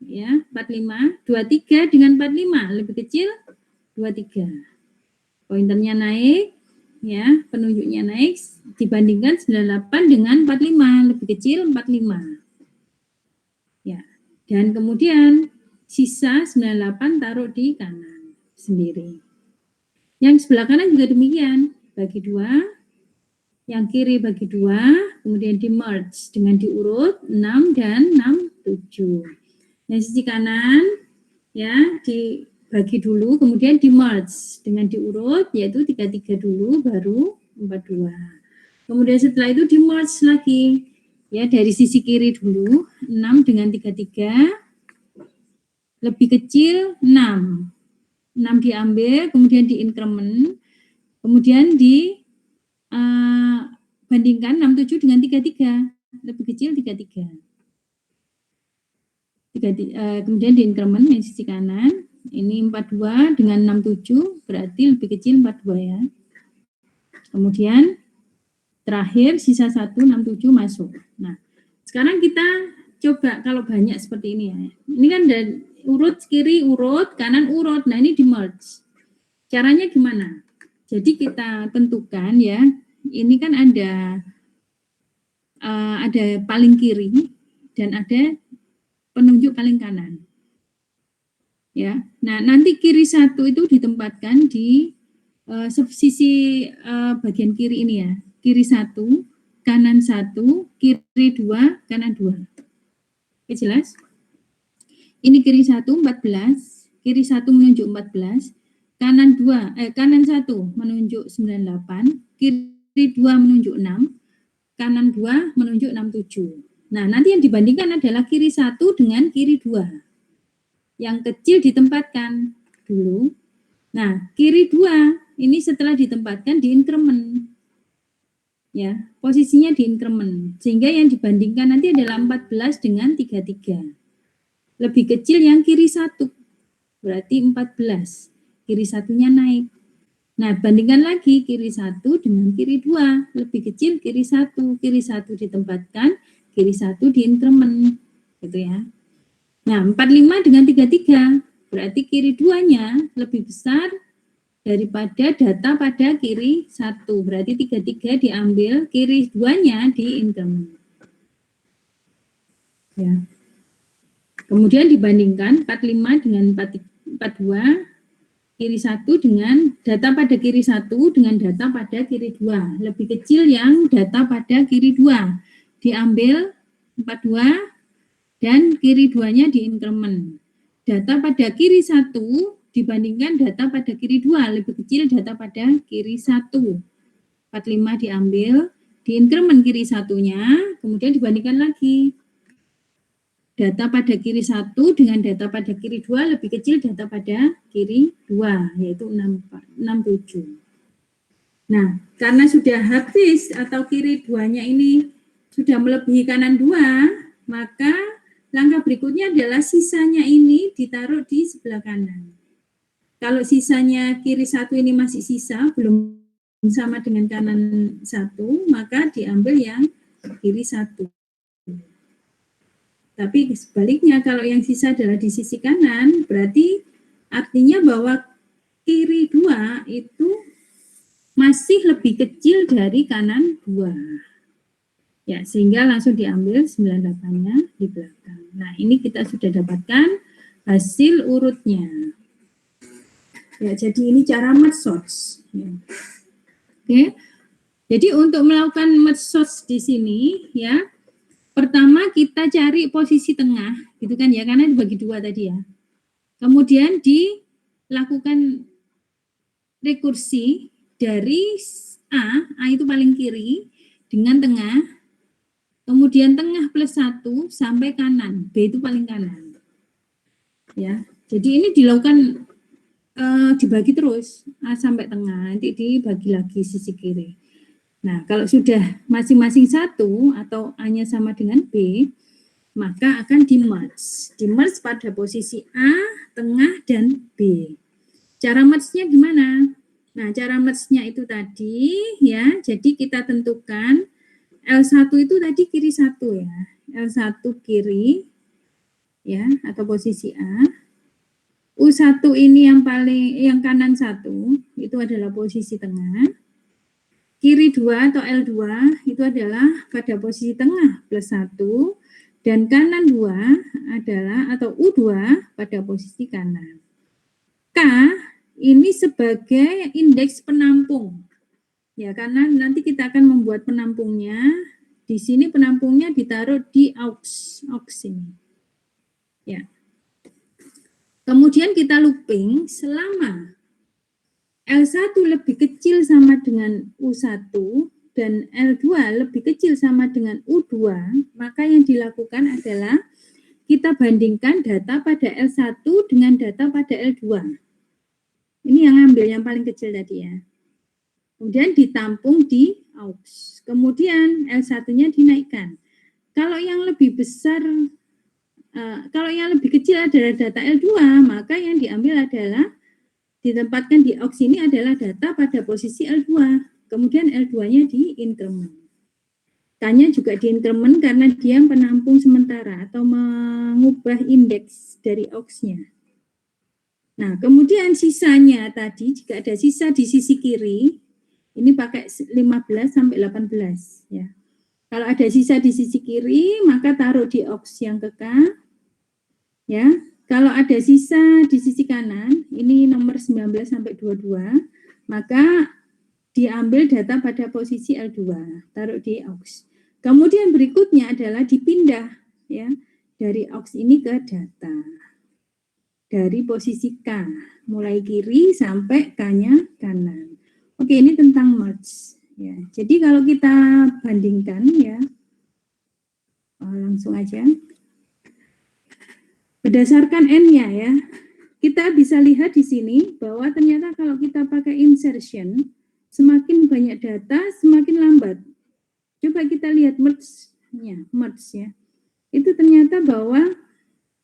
ya, 45, 23 dengan 45 lebih kecil 23. Pointernya naik ya, penunjuknya naik dibandingkan 98 dengan 45 lebih kecil 45. Ya. Dan kemudian sisa 98 taruh di kanan sendiri. Yang sebelah kanan juga demikian, bagi 2, yang kiri bagi 2, kemudian di merge dengan diurut 6 dan 6, 7. Yang sisi kanan ya dibagi dulu, kemudian di merge dengan diurut yaitu 33 dulu, baru 42. Kemudian setelah itu di merge lagi ya, dari sisi kiri dulu 6 dengan 33. Lebih kecil 6. 6 diambil, kemudian di increment, kemudian di bandingkan 67 dengan 33. Lebih kecil 33. Kemudian di increment yang sisi kanan, ini 42 dengan 67, berarti lebih kecil 42 ya. Kemudian terakhir sisa 1, 67 masuk. Nah, sekarang kita coba kalau banyak seperti ini ya. Ini kan dari urut kiri urut, kanan urut. Nah, ini di merge. Caranya gimana? Jadi kita tentukan ya. Ini kan ada paling kiri dan ada penunjuk paling kanan. Ya. Nah, nanti kiri 1 itu ditempatkan di sisi bagian kiri ini ya. Kiri 1, kanan 1, kiri 2, kanan 2. Oke, jelas? Ini kiri 1 14, kiri 1 menunjuk 14, kanan 1 menunjuk 98, kiri 2 menunjuk 6, kanan 2 menunjuk 67. Nah, nanti yang dibandingkan adalah kiri 1 dengan kiri 2. Yang kecil ditempatkan dulu. Nah, kiri 2 ini setelah ditempatkan di increment. Ya, posisinya di increment. Sehingga yang dibandingkan nanti adalah 14 dengan 33. Lebih kecil yang kiri 1, berarti 14. Kiri satunya naik. Nah, bandingkan lagi kiri 1 dengan kiri 2. Lebih kecil kiri 1. Kiri 1 ditempatkan, kiri 1 di increment. Gitu ya. Nah, 45 dengan 33. Berarti kiri 2-nya lebih besar daripada data pada kiri 1. Berarti 33 diambil, kiri 2-nya di increment. Ya. Kemudian dibandingkan 45 dengan 42, kiri 1 dengan data pada kiri 1 dengan data pada kiri 2. Lebih kecil yang data pada kiri 2. Diambil 42 dan kiri 2-nya diinkremen. Data pada kiri 1 dibandingkan data pada kiri 2 lebih kecil data pada kiri 1. 45 diambil, diinkremen kiri 1-nya, kemudian dibandingkan lagi. Data pada kiri 1 dengan data pada kiri 2 lebih kecil data pada kiri 2, yaitu 67. Nah, karena sudah habis atau kiri 2-nya ini sudah melebihi kanan 2, maka langkah berikutnya adalah sisanya ini ditaruh di sebelah kanan. Kalau sisanya kiri 1 ini masih sisa, belum sama dengan kanan 1, maka diambil yang kiri 1. Tapi sebaliknya kalau yang sisa adalah di sisi kanan, berarti artinya bahwa kiri 2 itu masih lebih kecil dari kanan 2. Ya, sehingga langsung diambil 98-nya di belakang. Nah, ini kita sudah dapatkan hasil urutnya. Ya, jadi ini cara merge sort. Ya. Oke. Jadi untuk melakukan merge sort di sini ya, pertama kita cari posisi tengah, gitu kan ya, karena dibagi 2 tadi ya. Kemudian dilakukan rekursi dari A itu paling kiri dengan tengah, kemudian tengah plus 1 sampai kanan, B itu paling kanan. Ya, jadi ini dilakukan dibagi terus A sampai tengah, nanti dibagi lagi sisi kiri. Nah, kalau sudah masing-masing 1 atau A-nya sama dengan B, maka akan di-merge. Di-merge pada posisi A, tengah, dan B. Cara merge-nya gimana? Nah, cara merge-nya itu tadi, ya, jadi kita tentukan L1 itu tadi kiri 1 ya. L1 kiri, ya, atau posisi A. U1 ini yang kanan 1, itu adalah posisi tengah. Kiri 2 atau L2 itu adalah pada posisi tengah plus 1, dan kanan 2 adalah atau U2 pada posisi kanan. K ini sebagai indeks penampung. Ya, karena nanti kita akan membuat penampungnya. Di sini penampungnya ditaruh di aux ini. Ya. Kemudian kita looping selama L1 lebih kecil sama dengan U1 dan L2 lebih kecil sama dengan U2, maka yang dilakukan adalah kita bandingkan data pada L1 dengan data pada L2. Ini yang ambil yang paling kecil tadi ya. Kemudian ditampung di aux. Kemudian L1-nya dinaikkan. Kalau yang lebih besar, kalau yang lebih kecil adalah data L2, maka yang diambil adalah ditempatkan di aux ini adalah data pada posisi L2. Kemudian L2-nya diinkremen. K-nya juga diinkremen karena dia penampung sementara atau mengubah indeks dari aux-nya. Nah, kemudian sisanya tadi, jika ada sisa di sisi kiri, ini pakai 15 sampai 18 ya. Kalau ada sisa di sisi kiri, maka taruh di aux yang ke K. Ya. Kalau ada sisa di sisi kanan, ini nomor 19 sampai 22, maka diambil data pada posisi L2, taruh di aux. Kemudian berikutnya adalah dipindah ya dari aux ini ke data. Dari posisi K, mulai kiri sampai K-nya kanan. Oke, ini tentang merge ya. Jadi kalau kita bandingkan ya, langsung aja. Berdasarkan N-nya ya, kita bisa lihat di sini bahwa ternyata kalau kita pakai insertion, semakin banyak data, semakin lambat. Coba kita lihat merge-nya, ya. Itu ternyata bahwa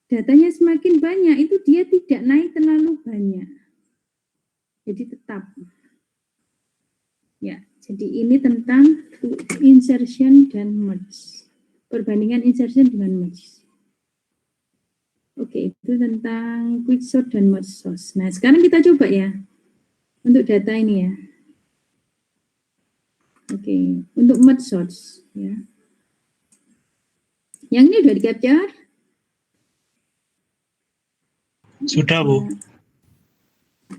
datanya semakin banyak, itu dia tidak naik terlalu banyak. Jadi tetap. Ya, jadi ini tentang insertion dan merge. Perbandingan insertion dengan merge. Oke, itu tentang quicksort dan merge sort. Nah, sekarang kita coba ya untuk data ini ya. Oke, untuk merge sort ya. Yang ini sudah di-capture? Sudah, Bu.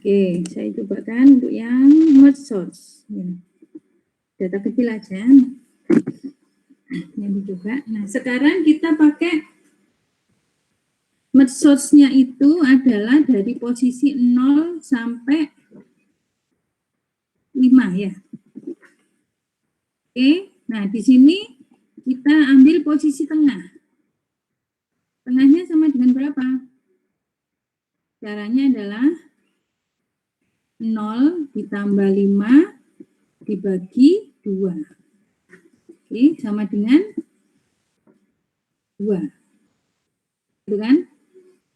Oke, saya cobakan untuk yang merge source. Ya. Data kecil aja. Yang dicoba. Nah, sekarang kita pakai merge source-nya itu adalah dari posisi 0 sampai 5 ya. Oke, nah di sini kita ambil posisi tengah. Tengahnya sama dengan berapa? Caranya adalah 0 ditambah 5 dibagi 2. Oke, sama dengan 2. Itu kan?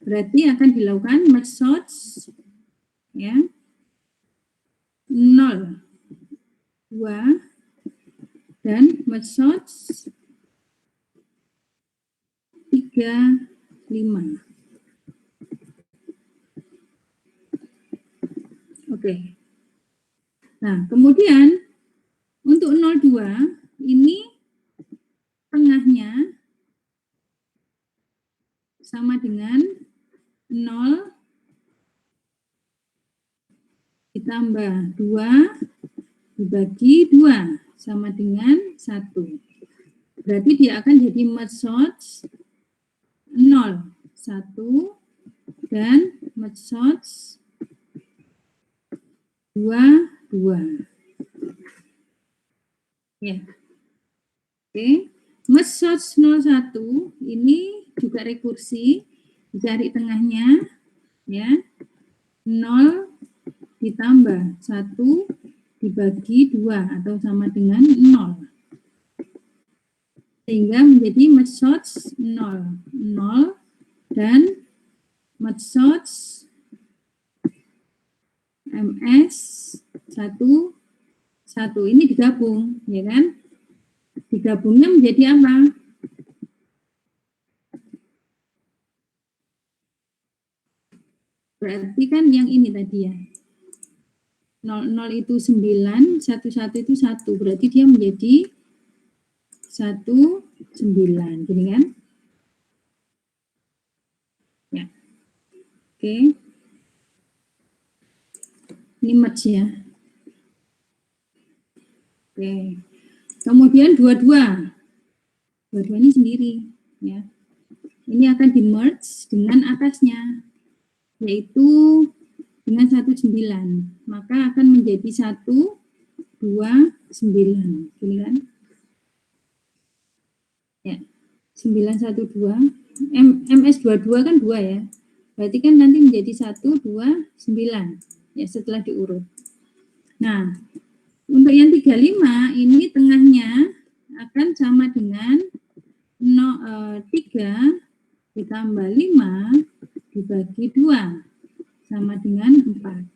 Berarti akan dilakukan merge source ya. 0, 2 dan merge source 3, 5. Oke. Nah, kemudian untuk 02 ini tengahnya sama dengan 0 ditambah 2 dibagi 2 sama dengan 1. Berarti dia akan jadi merge source 0, 1 dan merge source 2, 2. Ya. Oke. Merge source 01 ini juga rekursi, dicari tengahnya ya. 0 ditambah 1 dibagi 2 atau sama dengan 0. Sehingga menjadi merge source 0, 0 dan merge source MS 1, 1. Ini digabung, ya kan? Digabungnya menjadi apa? Berarti kan yang ini tadi ya. 00 itu 9, 11 itu 1. Berarti dia menjadi 1, 9. Gini kan? Ya. Oke. Ini merge ya. Oke. Kemudian 22. 22 ini sendiri ya. Ini akan di merge dengan atasnya, yaitu dengan 19. Maka akan menjadi 129. Gini kan? Ya. 912. MS22 kan 2 ya. Berarti kan nanti menjadi 129 ya setelah diurut. Nah, untuk yang 35 ini tengahnya akan sama dengan 3 ditambah 5 dibagi 2 sama dengan 4.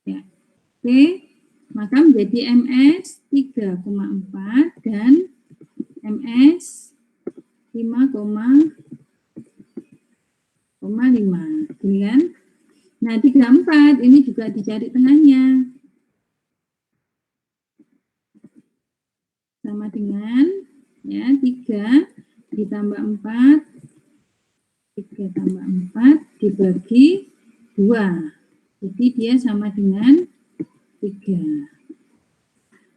Ya. Oke, maka menjadi MS 3,4 dan MS 5,5. Gini kan? Nah, 34 ini juga dicari tengahnya. Sama dengan ya 3 ditambah 4, 3 tambah 4 dibagi 2. Jadi dia sama dengan 3.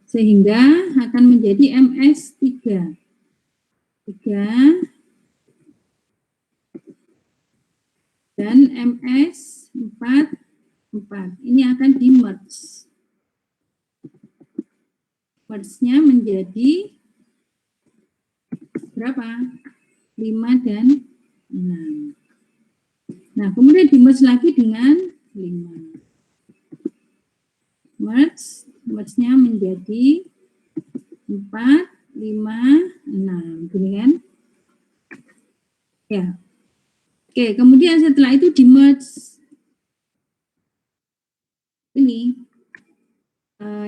Sehingga akan menjadi MS 3. 3 dan MS 4, 4. Ini akan di merge. Merge-nya menjadi berapa? 5 dan 6. Nah, kemudian di merge lagi dengan 5. Merge-nya menjadi 4, 5, 6. Gini kan? Ya. Oke, kemudian setelah itu di merge ini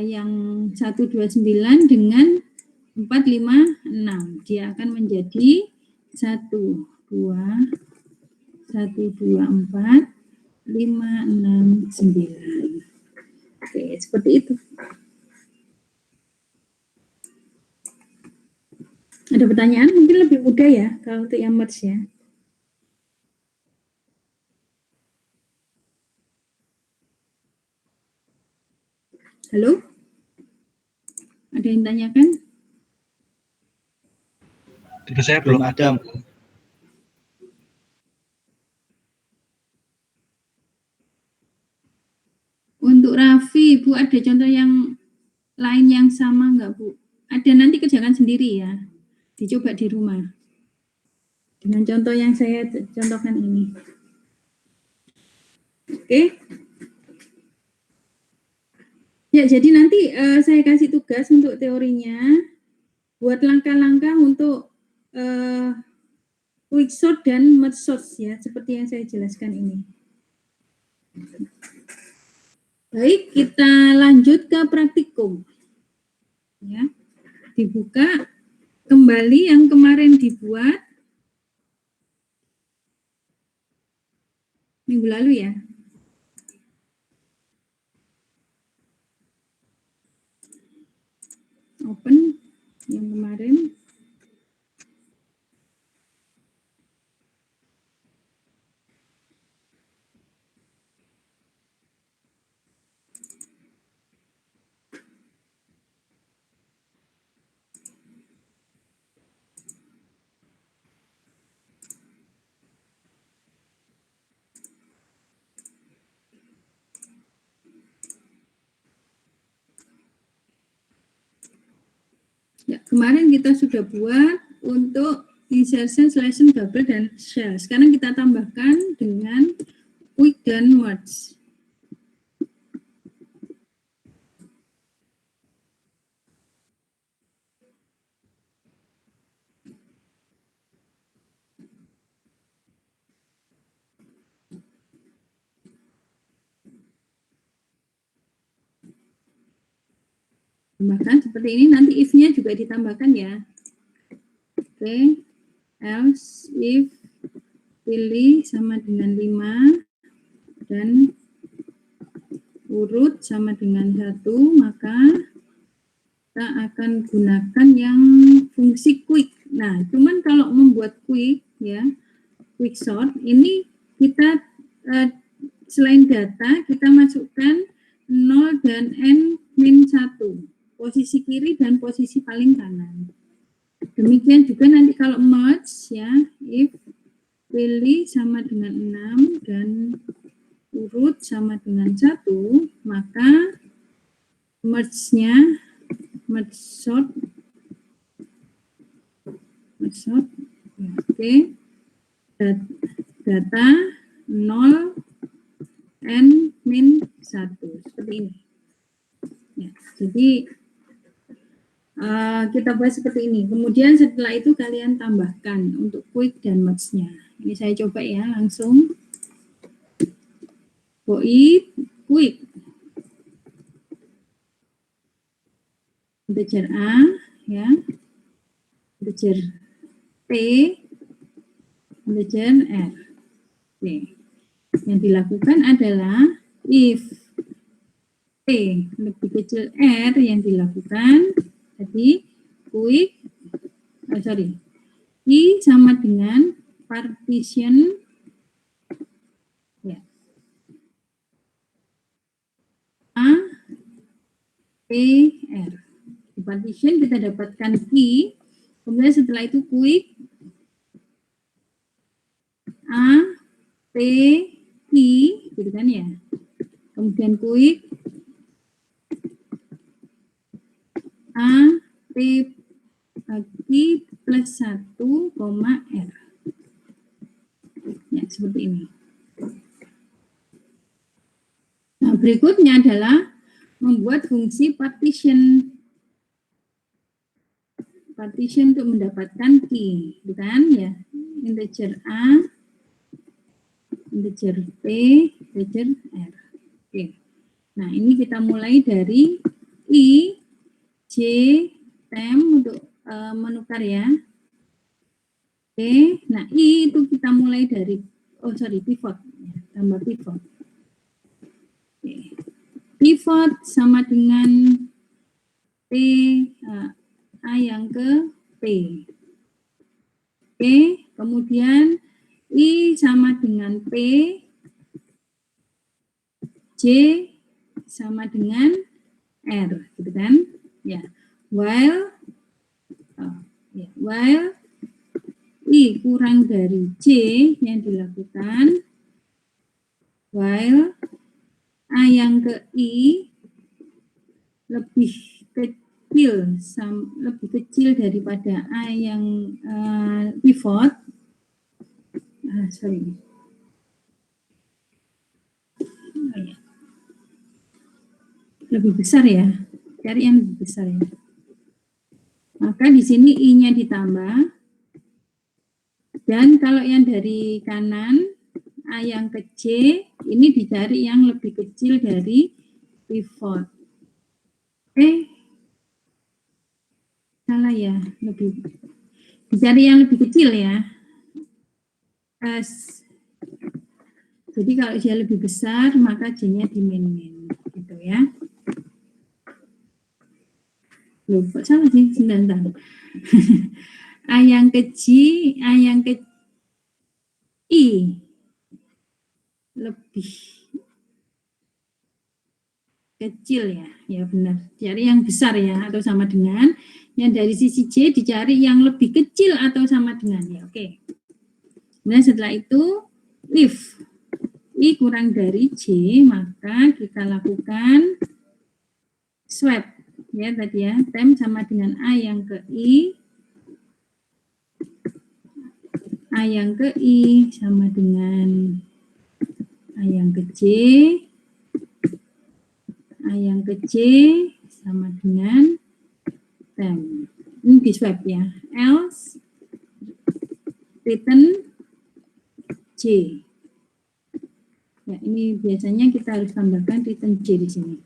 yang 129 dengan 456. Dia akan menjadi 1, 2, 1, 2, 4, 5, 6, 9. Oke, seperti itu. Ada pertanyaan? Mungkin lebih mudah ya kalau untuk yang merge ya. Halo? Ada yang tanyakan? Jadi saya belum ada, Bu. Untuk Raffi, Bu, ada contoh yang lain yang sama nggak, Bu? Ada, nanti kerjakan sendiri ya. Dicoba di rumah. Dengan contoh yang saya contohkan ini. Oke? Ya, jadi nanti saya kasih tugas untuk teorinya. Buat langkah-langkah untuk quicksort dan merge sort ya, seperti yang saya jelaskan ini. Baik, kita lanjut ke praktikum. Ya, dibuka kembali yang kemarin dibuat minggu lalu ya. Open yang kemarin. Ya, kemarin kita sudah buat untuk insertion, selection, double, dan shell. Sekarang kita tambahkan dengan quick dan merge. Tambahkan seperti ini, nanti if-nya juga ditambahkan ya. Oke, else if pilih sama dengan 5 dan urut sama dengan 1, maka kita akan gunakan yang fungsi quick. Nah, cuman kalau membuat quick ya, quick sort ini kita selain data kita masukkan 0 dan n min 1, posisi kiri dan posisi paling kanan. Demikian juga nanti kalau merge ya, if pilih sama dengan 6 dan urut sama dengan 1, maka merge-nya merge sort ya, oke. Data 0 n min 1 seperti ini ya, jadi kita buat seperti ini. Kemudian setelah itu kalian tambahkan untuk quick dan merge-nya. Ini saya coba ya langsung. Void quick. Integer A ya. Integer P, integer R. Oke. Yang dilakukan adalah if P lebih kecil R, yang dilakukan jadi quick, I sama dengan partition ya, A, P, R. Di partition kita dapatkan key, kemudian setelah itu quick, A, P, key, gitu kan ya. Kemudian quick, A, P, key plus 1, R. Ya, seperti ini. Nah, berikutnya adalah membuat fungsi partition. Partition untuk mendapatkan key, bukan ya? Integer A, integer P, integer R. Oke. Nah, ini kita mulai dari I, J, tem untuk menukar ya. Oke, nah I itu kita mulai dari, pivot, ya, tambah pivot. Oke. Pivot sama dengan P, A yang ke P. Oke, kemudian I sama dengan P, J sama dengan R, gitu kan? Ya, while I kurang dari J yang dilakukan, while A yang ke I lebih kecil daripada A yang pivot, lebih besar ya, cari yang lebih besar ya. Maka di sini I-nya ditambah, dan kalau yang dari kanan A yang ke J ini dicari yang lebih kecil dari pivot. Salah ya, dicari yang lebih kecil ya. Jadi kalau dia lebih besar maka J-nya di min-min gitu ya. Loh, kok salah sih? Sebentar. A yang ke J, A yang ke I lebih kecil ya. Ya benar. Cari yang besar ya, atau sama dengan. Yang dari sisi J dicari yang lebih kecil atau sama dengan ya. Oke. Nah setelah itu if I kurang dari J, maka kita lakukan swap ya tadi ya, tem sama dengan A yang ke I, A yang ke I sama dengan A yang ke J, A yang ke J sama dengan tem. Ini di swap ya, else return J. Ya, ini biasanya kita harus tambahkan return J di sini.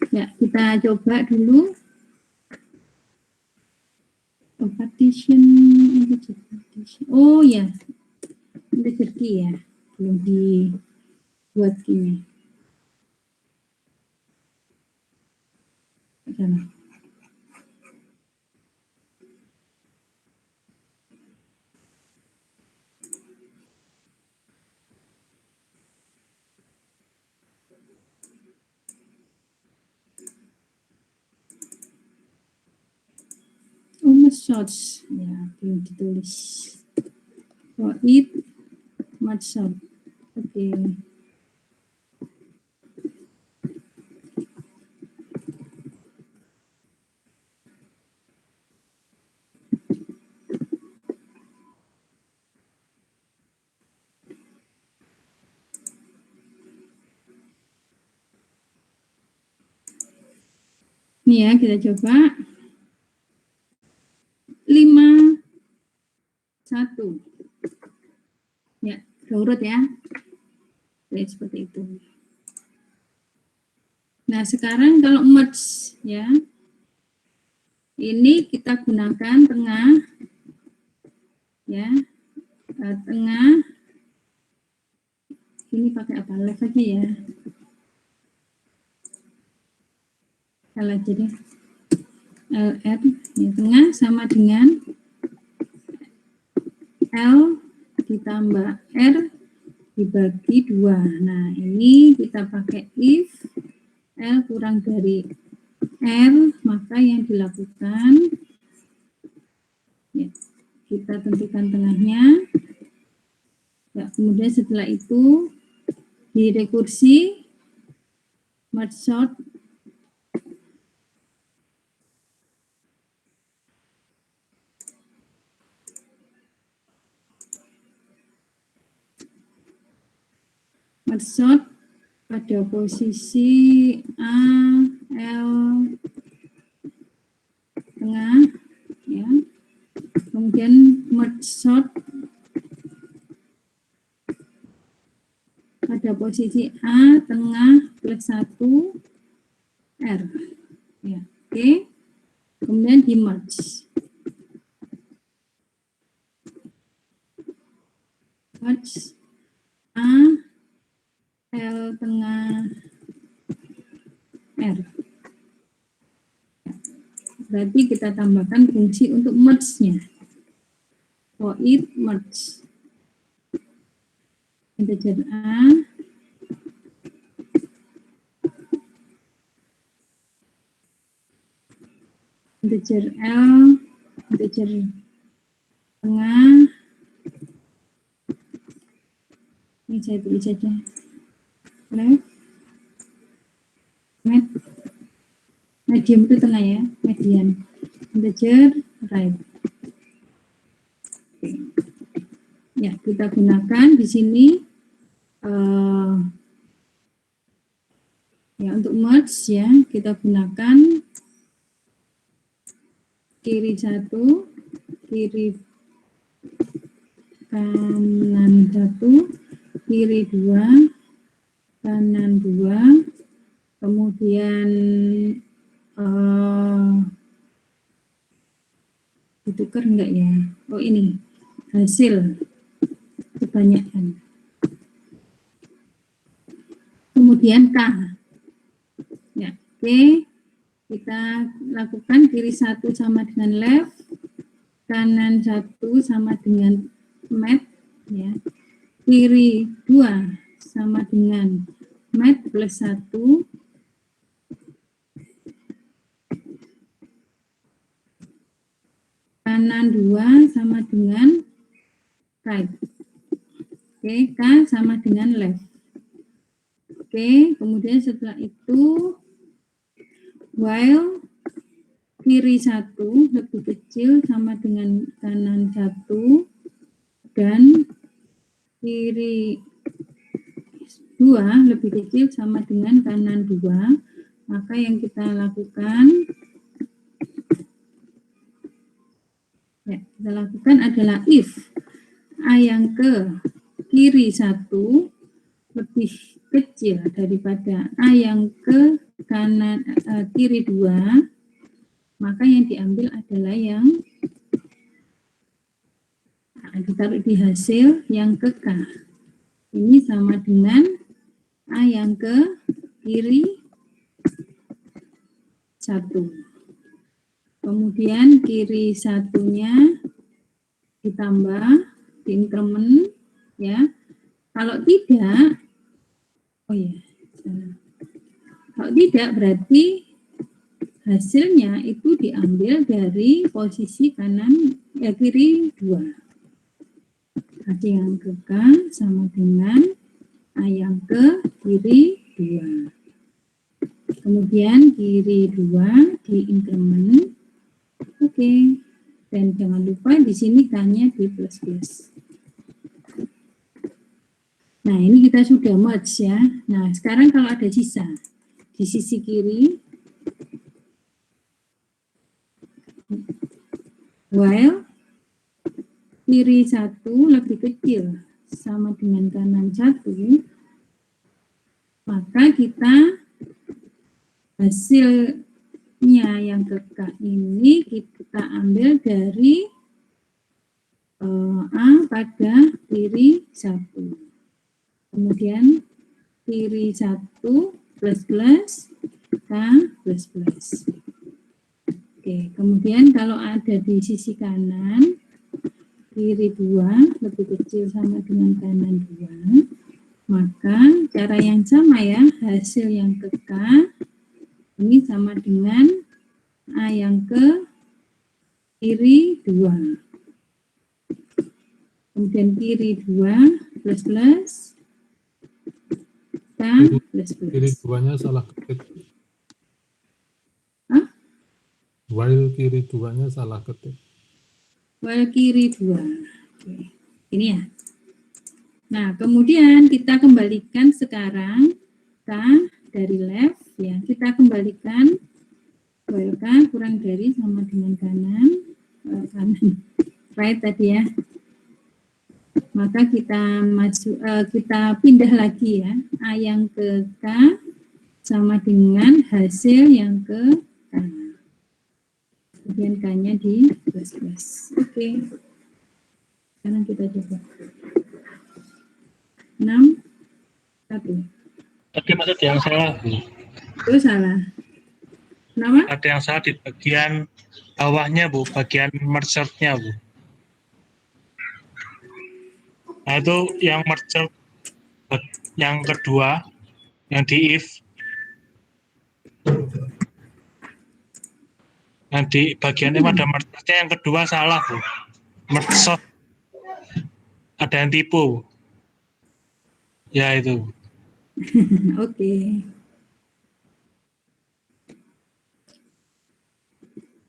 Ya, kita coba dulu. Partition. Oh ya, integer key ya, belum dibuat key-nya. Merge sorts ya, belum ditulis. For it merge sort. Oke. Ini ya, kita coba 5 1 ya, urut ya. Oke, seperti itu. Nah sekarang kalau merge ya, ini kita gunakan tengah ya, tengah ini pakai apa, left aja ya. Kalau jadi LR ya, tengah sama dengan L ditambah R dibagi 2. Nah ini kita pakai if L kurang dari R, maka yang dilakukan ya, kita tentukan tengahnya ya, kemudian setelah itu di rekursi merge sort pada posisi A, L tengah ya, kemudian merge sort pada posisi A tengah plus 1 R ya, oke. Kemudian di merge A L tengah R. Berarti kita tambahkan fungsi untuk merge-nya. For it merge. Integer A integer L, integer tengah. Ini saya tulis saja. Left, medium itu tengah ya, median. Integer right. Oke. Ya, kita gunakan di sini ya untuk merge ya, kita gunakan kiri 1, kiri kanan 1, kiri 2, kanan 2, kemudian ditukar enggak ya? Oh ini hasil kebanyakan. Kemudian K. Ya, oke. Kita lakukan kiri 1 sama dengan left, kanan 1 sama dengan mat, ya. Kiri 2 sama dengan mat plus 1, kanan 2 sama dengan right. Oke, K sama dengan left. Oke, kemudian setelah itu while kiri 1 lebih kecil sama dengan kanan 1 dan kiri 2 lebih kecil sama dengan kanan 2, maka yang kita lakukan adalah if A yang ke kiri 1 lebih kecil daripada A yang ke kanan kiri 2, maka yang diambil adalah yang ditaruh di hasil yang ke K. Ini sama dengan A yang ke kiri 1. Kemudian kiri satunya ditambah di increment ya. Kalau tidak, kalau tidak berarti hasilnya itu diambil dari posisi kanan kiri 2. Hasil yang ke K sama dengan A yang ke kiri 2. Kemudian kiri 2 di increment. Oke. Dan jangan lupa di sini K-nya di plus-plus. Nah, ini kita sudah merge ya. Nah, sekarang kalau ada sisa di sisi kiri, while kiri 1 lebih kecil sama dengan kanan 1, maka kita hasilnya yang ke K ini kita ambil dari A pada kiri 1. Kemudian kiri 1 plus plus, K plus plus. Oke, kemudian kalau ada di sisi kanan, kiri 2 lebih kecil sama dengan kanan 2, maka cara yang sama ya, hasil yang ke K ini sama dengan A yang ke kiri 2. Kemudian kiri 2 plus plus, K plus plus. Kiri 2-nya salah ketik. Hah? While kiri 2-nya salah ketik. While kiri 2. Oke. Ini ya. Nah, kemudian kita kembalikan sekarang K dari left ya. Kita kembalikan while K kurang dari sama dengan kanan right tadi ya. Maka kita kita pindah lagi ya, A yang ke K sama dengan hasil yang ke K. Kemudian K-nya di plus-plus. Oke. Sekarang kita coba. 6, 1. Tadi maksud yang salah, Bu. Itu salah. Kenapa? Ada yang salah di bagian bawahnya, Bu, bagian merge-nya, Bu. Nah, itu yang merge yang kedua, yang di if. Yang di bagian M ada merge, yang kedua salah, Bu. Merge shot. Ada yang tipu. Ya itu. Oke.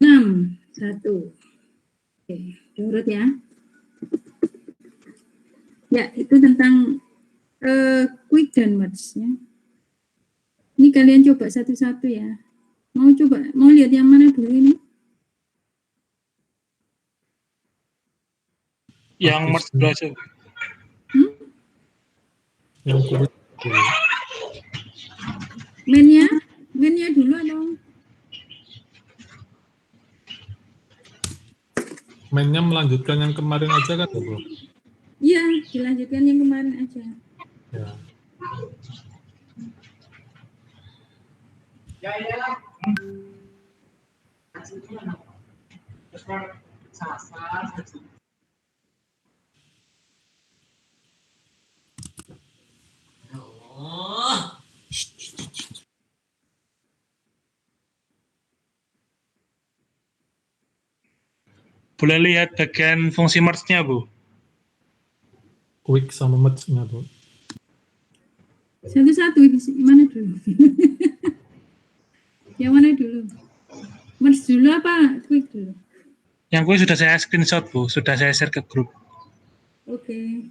6, 1. Oke, diurut ya. Ya, itu tentang quick dan merge ya. Ini kalian coba satu-satu ya. Mau lihat yang mana dulu ini? Yang merge dulu aja. Yang quick dulu. Mainnya dulu atau? Mainnya melanjutkan yang kemarin aja kan, Bro? Iya, dilanjutkan yang kemarin aja. Ya. Boleh lihat bagian fungsi merge-nya, Bu. Quick sama merge-nya, Bro. Satu-satu, mana dulu? Yang mana dulu? Merge dulu apa quick dulu? Yang gue sudah saya screenshot, Bu. Sudah saya share ke grup. Oke.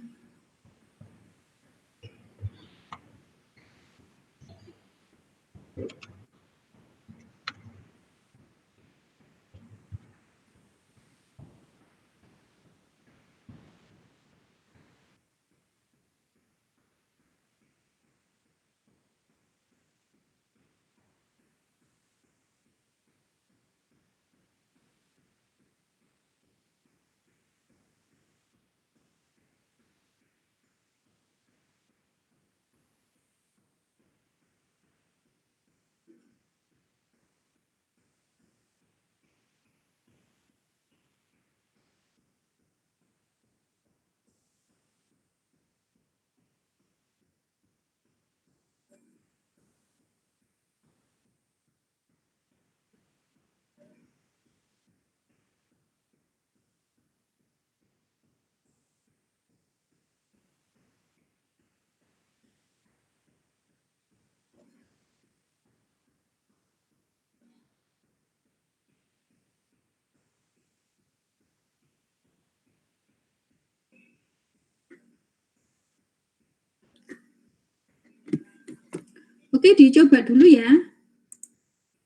Oke, dicoba dulu ya.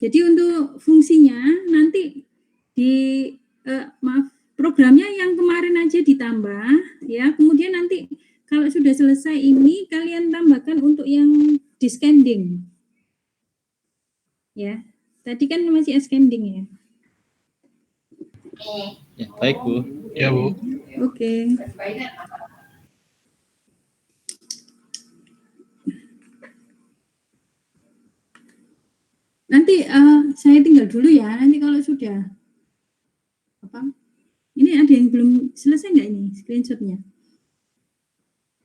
Jadi untuk fungsinya nanti programnya yang kemarin aja ditambah ya. Kemudian nanti kalau sudah selesai ini kalian tambahkan untuk yang descending. Ya. Tadi kan masih ascending ya. Ya, baik, Bu. Ya, Bu. Oke. Nanti saya tinggal dulu ya. Nanti kalau sudah ini ada yang belum selesai nggak ini screenshotnya?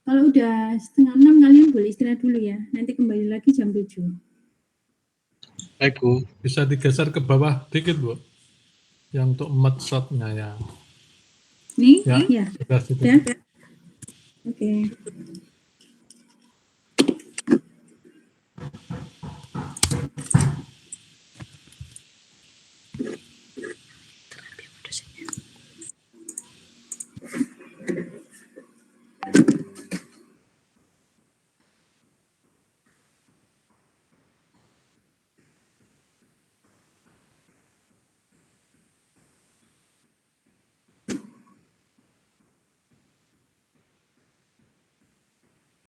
Kalau udah 5:30 kalian boleh istirahat dulu ya. Nanti kembali lagi jam 7. Baik, Bu. Bisa digeser ke bawah dikit, Bu. Yang untuk merge shot-nya ya. Nih, Ya, ya. sudah situ. Oke.